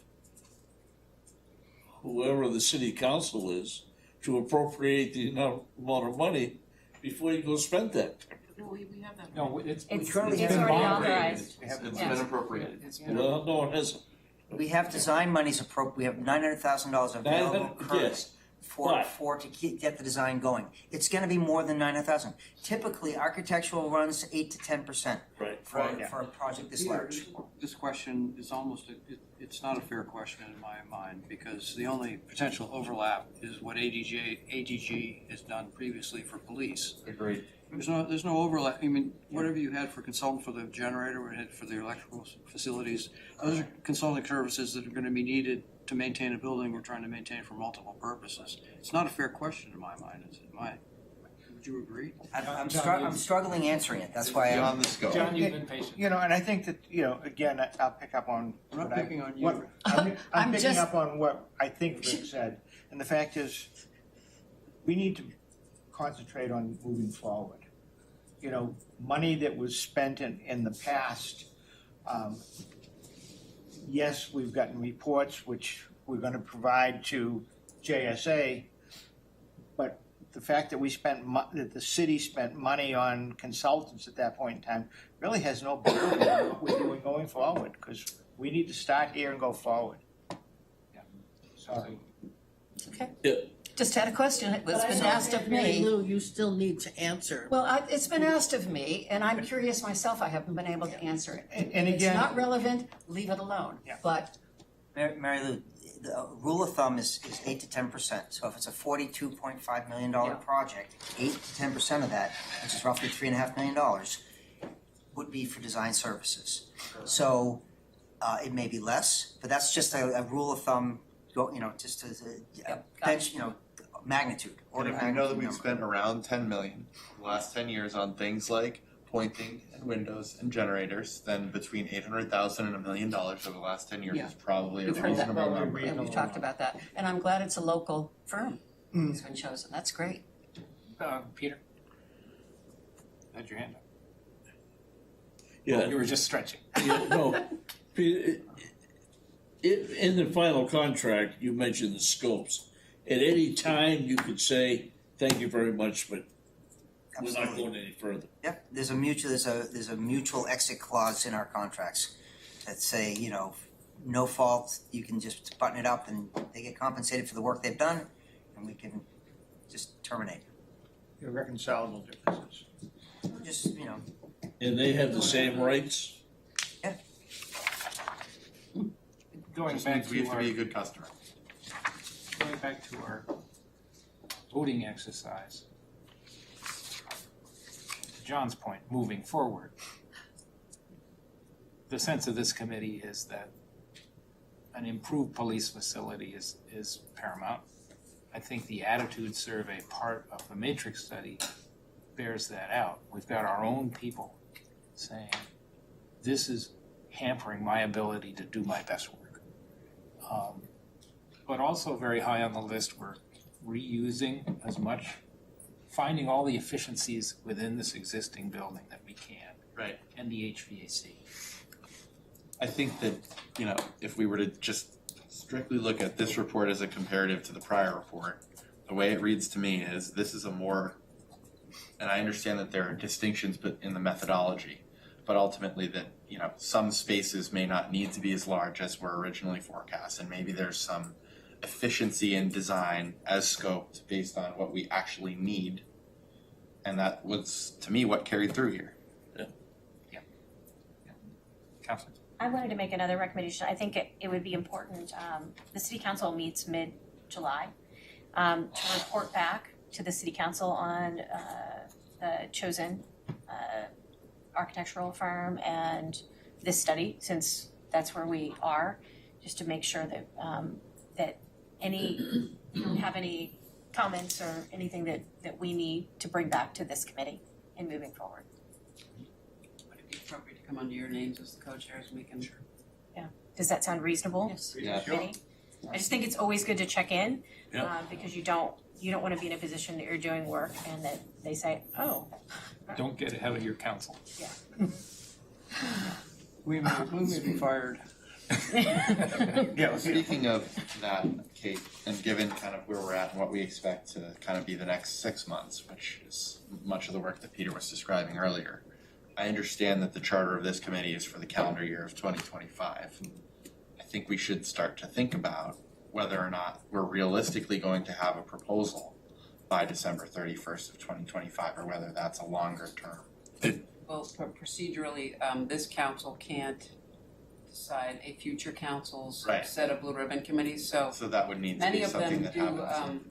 Speaker 10: whoever the city council is to appropriate the amount of money before you go spend that.
Speaker 2: No, we have that.
Speaker 1: No, it's
Speaker 14: It's
Speaker 4: currently
Speaker 14: it's
Speaker 1: been
Speaker 14: already
Speaker 1: bond rated.
Speaker 14: authorized.
Speaker 3: It's
Speaker 14: Yeah.
Speaker 3: been appropriated.
Speaker 1: It's been
Speaker 10: Well, no, it hasn't.
Speaker 4: We have design monies we have $900,000 available currently
Speaker 10: Yes,
Speaker 4: for,
Speaker 10: but-
Speaker 4: to get the design going. It's gonna be more than 900,000. Typically, architectural runs 8 to 10%
Speaker 10: Right.
Speaker 4: for a project this large.
Speaker 11: This question is almost, it's not a fair question in my mind, because the only potential overlap is what ADG has done previously for police.
Speaker 3: Agreed.
Speaker 11: There's no overlap. I mean, whatever you had for consultant for the generator, or had for the electrical facilities, those are consulting services that are gonna be needed to maintain a building we're trying to maintain for multiple purposes. It's not a fair question in my mind, is it? Would you agree?
Speaker 4: I'm struggling answering it, that's why I'm.
Speaker 3: Beyond the scope.
Speaker 1: John, you've been patient.
Speaker 6: You know, and I think that, you know, again, I'll pick up on.
Speaker 11: I'm not
Speaker 6: what I-
Speaker 11: picking on you.
Speaker 6: what- I'm
Speaker 7: I'm
Speaker 6: picking
Speaker 7: just-
Speaker 6: up on what I think Rick said, and the fact is, we need to concentrate on moving forward. You know, money that was spent in the past, yes, we've gotten reports which we're gonna provide to JSA, but the fact that that the city spent money on consultants at that point in time really has no bearing on what we're doing going forward, because we need to start here and go forward. Sorry.
Speaker 7: Okay.
Speaker 10: Yeah.
Speaker 7: Just had a question. It's
Speaker 12: But I
Speaker 7: been
Speaker 12: don't
Speaker 7: asked
Speaker 12: think,
Speaker 7: of
Speaker 12: Mary
Speaker 7: me.
Speaker 12: Lou, you still need to answer.
Speaker 7: Well, it's been asked of me, and I'm curious myself. I haven't been able to answer it.
Speaker 6: And
Speaker 7: If it's
Speaker 6: again-
Speaker 7: not relevant, leave it alone.
Speaker 6: Yeah.
Speaker 7: But
Speaker 4: Mary Lou, the rule of thumb is 8 to 10%. So if it's a $42.5 million
Speaker 7: Yeah.
Speaker 4: project, 8 to 10% of that, which is roughly $3.5 million, would be for design services. So it may be less, but that's just a rule of thumb, just as a
Speaker 7: Yep, got
Speaker 4: bench, magnitude,
Speaker 3: And
Speaker 4: order of
Speaker 3: if you know
Speaker 4: magnitude
Speaker 3: that we've
Speaker 4: number.
Speaker 3: spent around 10 million the last 10 years on things like pointing and windows and generators, then between 800,000 and $1 million over the last 10 years
Speaker 7: Yeah.
Speaker 3: is probably a
Speaker 7: we've heard that,
Speaker 3: reasonable number.
Speaker 7: and we've talked about that. And I'm glad it's a local firm who's been chosen. That's great.
Speaker 1: Peter? Had your hand up.
Speaker 10: Yeah.
Speaker 1: You were just stretching.
Speaker 10: Yeah, no, in the final contract, you mentioned the scopes. At any time, you could say, thank you very much, but we're not
Speaker 4: Absolutely.
Speaker 10: going any further.
Speaker 4: Yep, there's a mutual exit clause in our contracts that say, no fault, you can just button it up and they get compensated for the work they've done, and we can just terminate.
Speaker 6: Irreconcilable differences.
Speaker 4: Just,
Speaker 10: And they have the same rights?
Speaker 1: Going
Speaker 3: Just
Speaker 1: back
Speaker 3: means we
Speaker 1: to
Speaker 3: have to
Speaker 1: our,
Speaker 3: be a good customer.
Speaker 1: going back to our voting exercise. To John's point, moving forward, the sense of this committee is that an improved police facility is paramount. I think the attitude survey part of the matrix study bears that out. We've got our own people saying, this is hampering my ability to do my best work. But also very high on the list, we're reusing as much, finding all the efficiencies within this existing building that we can.
Speaker 3: Right.
Speaker 1: And the HVAC.
Speaker 3: I think that, if we were to just strictly look at this report as a comparative to the prior report, the way it reads to me is this is a more, and I understand that there are distinctions in the methodology, but ultimately that, some spaces may not need to be as large as were originally forecast, and maybe there's some efficiency in design as scoped based on what we actually need. And that was, to me, what carried through here.
Speaker 1: Councilor?
Speaker 14: I wanted to make another recommendation. I think it would be important, the city council meets mid-July, to report back to the city council on the chosen architectural firm and this study, since that's where we are, just to make sure that that you don't have any comments or anything that we need to bring back to this committee in moving forward.
Speaker 2: Would it be appropriate to come under your names as the co-chairs and we can?
Speaker 14: Yeah. Does that sound reasonable?
Speaker 7: Yes.
Speaker 3: Yeah.
Speaker 14: Committee? I just think it's always good to check in,
Speaker 10: Yeah.
Speaker 14: because you don't you don't wanna be in a position that you're doing work and that they say, oh,
Speaker 1: Don't get ahead of your counsel.
Speaker 11: We may be fired.
Speaker 3: Yeah, speaking of that, Kate, and given kind of where we're at and what we expect to kind of be the next 6 months, which is much of the work that Peter was describing earlier, I understand that the charter of this committee is for the calendar year of 2025. I think we should start to think about whether or not we're realistically going to have a proposal by December 31st of 2025, or whether that's a longer term.
Speaker 2: Well, procedurally, this council can't decide a future council's
Speaker 3: Right.
Speaker 2: set of blue ribbon committees, so
Speaker 3: So that would need to
Speaker 2: many
Speaker 3: be
Speaker 2: of them
Speaker 3: something that
Speaker 2: do
Speaker 3: happens.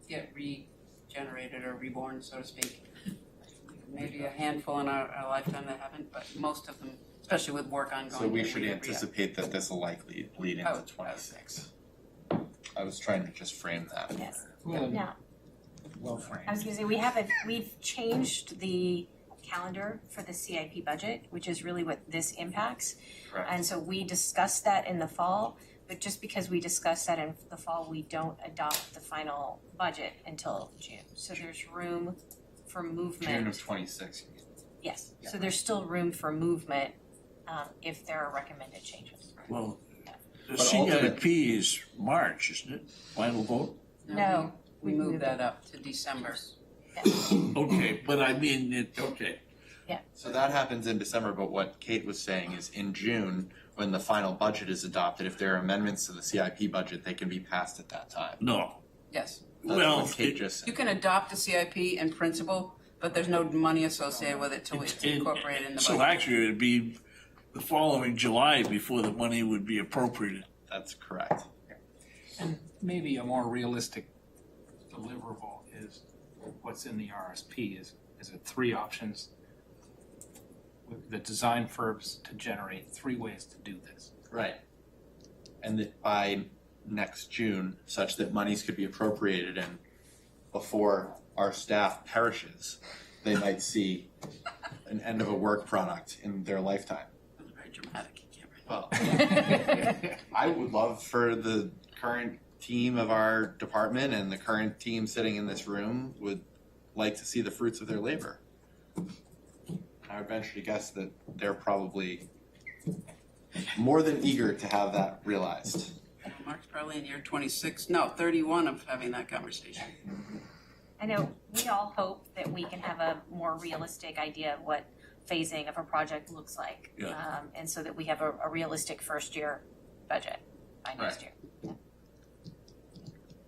Speaker 2: get regenerated or reborn, so to speak. Maybe a handful in our lifetime that haven't, but most of them, especially with work ongoing.
Speaker 3: So we
Speaker 2: get
Speaker 3: should
Speaker 2: re-up.
Speaker 3: anticipate that this will likely lead
Speaker 2: I
Speaker 3: into
Speaker 2: would-
Speaker 3: 26. I was trying to just frame that.
Speaker 14: yes.
Speaker 1: Well,
Speaker 14: Now,
Speaker 1: well framed.
Speaker 14: I was gonna say, we've changed the calendar for the CIP budget, which is really what this impacts.
Speaker 3: Correct.
Speaker 14: And so we discussed that in the fall, but just because we discussed that in the fall, we don't adopt the final budget until June. So there's room for movement.
Speaker 3: June of 26.
Speaker 14: Yes, so there's still room for movement, if there are recommended changes.
Speaker 10: Well, the
Speaker 3: But ultimate-
Speaker 10: CIP is March, isn't it? Final vote?
Speaker 14: No,
Speaker 2: We moved that up to December.
Speaker 10: Okay, but I mean, okay.
Speaker 3: So that happens in December, but what Kate was saying is in June, when the final budget is adopted, if there are amendments to the CIP budget, they can be passed at that time.
Speaker 10: No.
Speaker 2: Yes.
Speaker 3: That's
Speaker 10: Well,
Speaker 3: what Kate just said.
Speaker 2: You can adopt a CIP in principle, but there's no money associated with it till it's incorporated in the
Speaker 10: So
Speaker 2: budget.
Speaker 10: actually, it'd be the following July before the money would be appropriated.
Speaker 3: That's correct.
Speaker 1: And maybe a more realistic deliverable is what's in the RSP is it 3 options with the design firms to generate 3 ways to do this.
Speaker 3: Right. And that by next June, such that monies could be appropriated and before our staff perishes, they might see an end of a work product in their lifetime.
Speaker 2: That's very dramatic. You can't
Speaker 3: Well, I would love for the current team of our department and the current team sitting in this room would like to see the fruits of their labor. I would venture to guess that they're probably more than eager to have that realized.
Speaker 2: Mark's probably in year 26, no, 31 of having that conversation.
Speaker 14: I know we all hope that we can have a more realistic idea of what phasing of a project looks like.
Speaker 10: Yeah.
Speaker 14: And so that we have a realistic first year budget by next
Speaker 3: Right.
Speaker 14: year.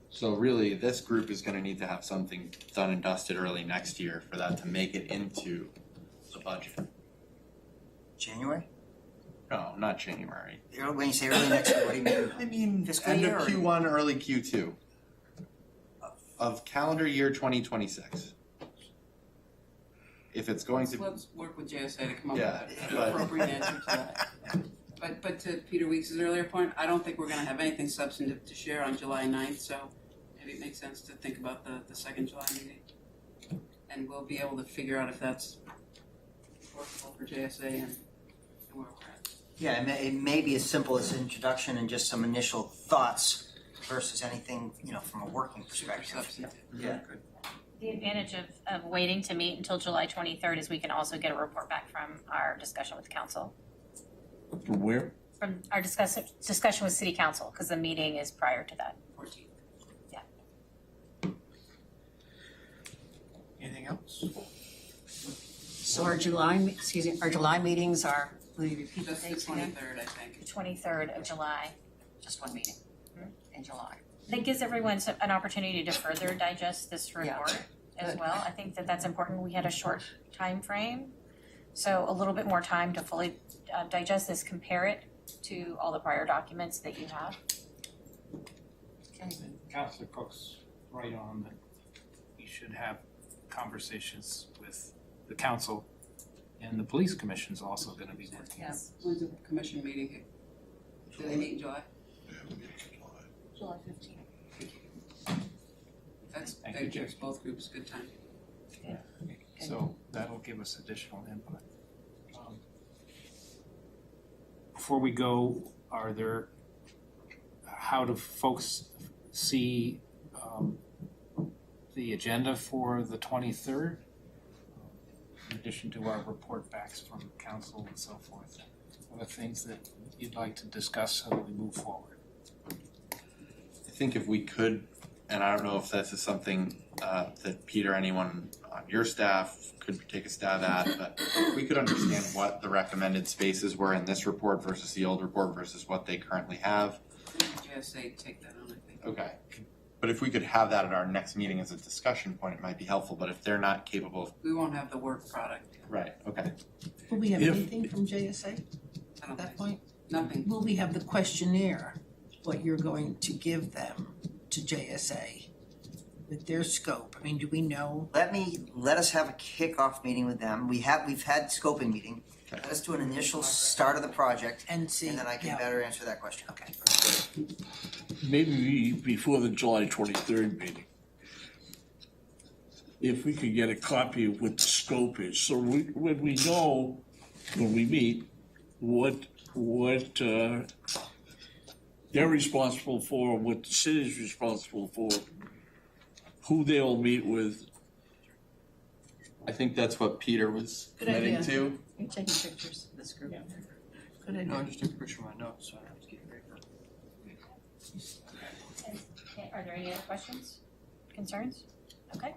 Speaker 3: So really, this group is gonna need to have something done and dusted early next year for that to make it into the budget.
Speaker 4: January?
Speaker 3: No, not January.
Speaker 4: When you say early next year, what do you mean?
Speaker 3: I mean,
Speaker 4: Fiscal
Speaker 3: end
Speaker 4: year
Speaker 3: of
Speaker 4: or-
Speaker 3: Q1, early Q2 of calendar year 2026. If it's going to,
Speaker 2: Let's work with JSA to come up
Speaker 3: Yeah,
Speaker 2: with an
Speaker 3: but-
Speaker 2: appropriate answer to that. But to Peter Weeks' earlier point, I don't think we're gonna have anything substantive to share on July 9th, so maybe it makes sense to think about the second July meeting. And we'll be able to figure out if that's workable for JSA and where we're at.
Speaker 4: Yeah, it may be as simple as introduction and just some initial thoughts versus anything, from a working perspective.
Speaker 2: Substantive.
Speaker 4: Yeah.
Speaker 14: The advantage of waiting to meet until July 23rd is we can also get a report back from our discussion with council.
Speaker 10: From where?
Speaker 14: From our discussion with city council, because the meeting is prior to that.
Speaker 2: 14th.
Speaker 11: Anything else?
Speaker 7: So our July meetings are, will you repeat the
Speaker 2: That's the
Speaker 7: dates again?
Speaker 2: 23rd, I think.
Speaker 14: The 23rd of July.
Speaker 7: Just one meeting in July.
Speaker 14: That gives everyone an opportunity to further digest this report as
Speaker 7: Good.
Speaker 14: well. I think that that's important. We had a short time frame, so a little bit more time to fully digest this, compare it to all the prior documents that you have.
Speaker 1: And Councilor Cook's right on that we should have conversations with the council, and the police commission's also gonna be working.
Speaker 2: Yes. When's the commission meeting? Do they meet in July?
Speaker 5: Yeah, we get to July.
Speaker 14: July 15th.
Speaker 2: That gives both groups good time.
Speaker 1: So that'll give us additional input. Before we go, how do folks see the agenda for the 23rd, in addition to our report backs from council and so forth. Other things that you'd like to discuss so that we move forward?
Speaker 3: I think if we could, and I don't know if this is something that Peter, anyone on your staff could take a stab at, but we could understand what the recommended spaces were in this report versus the old report versus what they currently have.
Speaker 2: JSA take that on, I think.
Speaker 3: Okay. But if we could have that at our next meeting as a discussion point, it might be helpful, but if they're not capable of,
Speaker 2: We won't have the work product yet.
Speaker 3: right, okay.
Speaker 12: Will we have
Speaker 10: If-
Speaker 12: anything from JSA
Speaker 2: I
Speaker 12: at
Speaker 2: don't
Speaker 12: that
Speaker 2: think,
Speaker 12: point?
Speaker 2: nothing.
Speaker 12: Will we have the questionnaire, what you're going to give them to JSA with their scope? I mean, do we know?
Speaker 4: Let us have a kickoff meeting with them. We've had scoping meeting.
Speaker 3: Okay.
Speaker 4: Let us do an initial start of the project,
Speaker 12: And see,
Speaker 4: and then I can
Speaker 12: yeah.
Speaker 4: better answer that question.
Speaker 12: Okay.
Speaker 10: Maybe before the July 23rd meeting, if we could get a copy of what the scope is, so when we know, when we meet, what they're responsible for, what the city's responsible for, who they'll meet with.
Speaker 3: I think that's what Peter was
Speaker 12: Good
Speaker 3: committing
Speaker 12: idea.
Speaker 3: to.
Speaker 7: You're taking pictures of this group.
Speaker 12: Good idea.
Speaker 11: No, I just took a picture of my notes, so I have to keep it right here.
Speaker 14: Are there any other questions, concerns? Okay.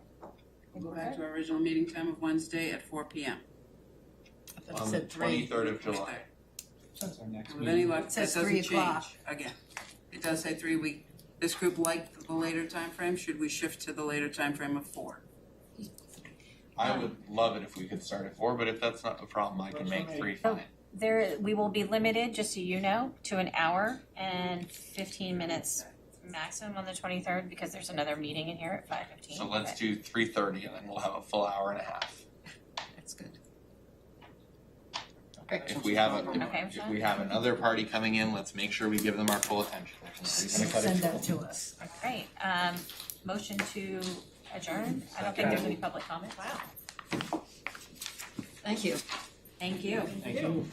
Speaker 2: We'll go back to our original meeting time of Wednesday at 4 p.m.
Speaker 12: I thought it
Speaker 3: On the
Speaker 12: said 3.
Speaker 3: 23rd of July.
Speaker 1: That's our next
Speaker 2: With any
Speaker 1: meeting.
Speaker 2: luck,
Speaker 12: It
Speaker 2: that
Speaker 12: says
Speaker 2: doesn't
Speaker 12: 3
Speaker 2: change.
Speaker 12: o'clock.
Speaker 2: Again, it does say 3 week. This group liked the later time frame. Should we shift to the later time frame of 4?
Speaker 3: I would love it if we could start at 4, but if that's not a problem, I can make 3 fine.
Speaker 14: We will be limited, just so you know, to an hour and 15 minutes maximum on the 23rd because there's another meeting in here at 5:15.
Speaker 3: So let's do 3:30 and then we'll have a full hour and a half.
Speaker 7: That's good.
Speaker 3: If we have
Speaker 14: Okay,
Speaker 3: if we have another party coming in, let's make sure we give them our full attention. There's no reason to cut it
Speaker 12: Send
Speaker 3: short.
Speaker 12: that to us.
Speaker 14: Great. Motion to adjourn. I don't think there's any public comment. Wow.
Speaker 7: Thank you.
Speaker 14: Thank you.
Speaker 1: Thank you.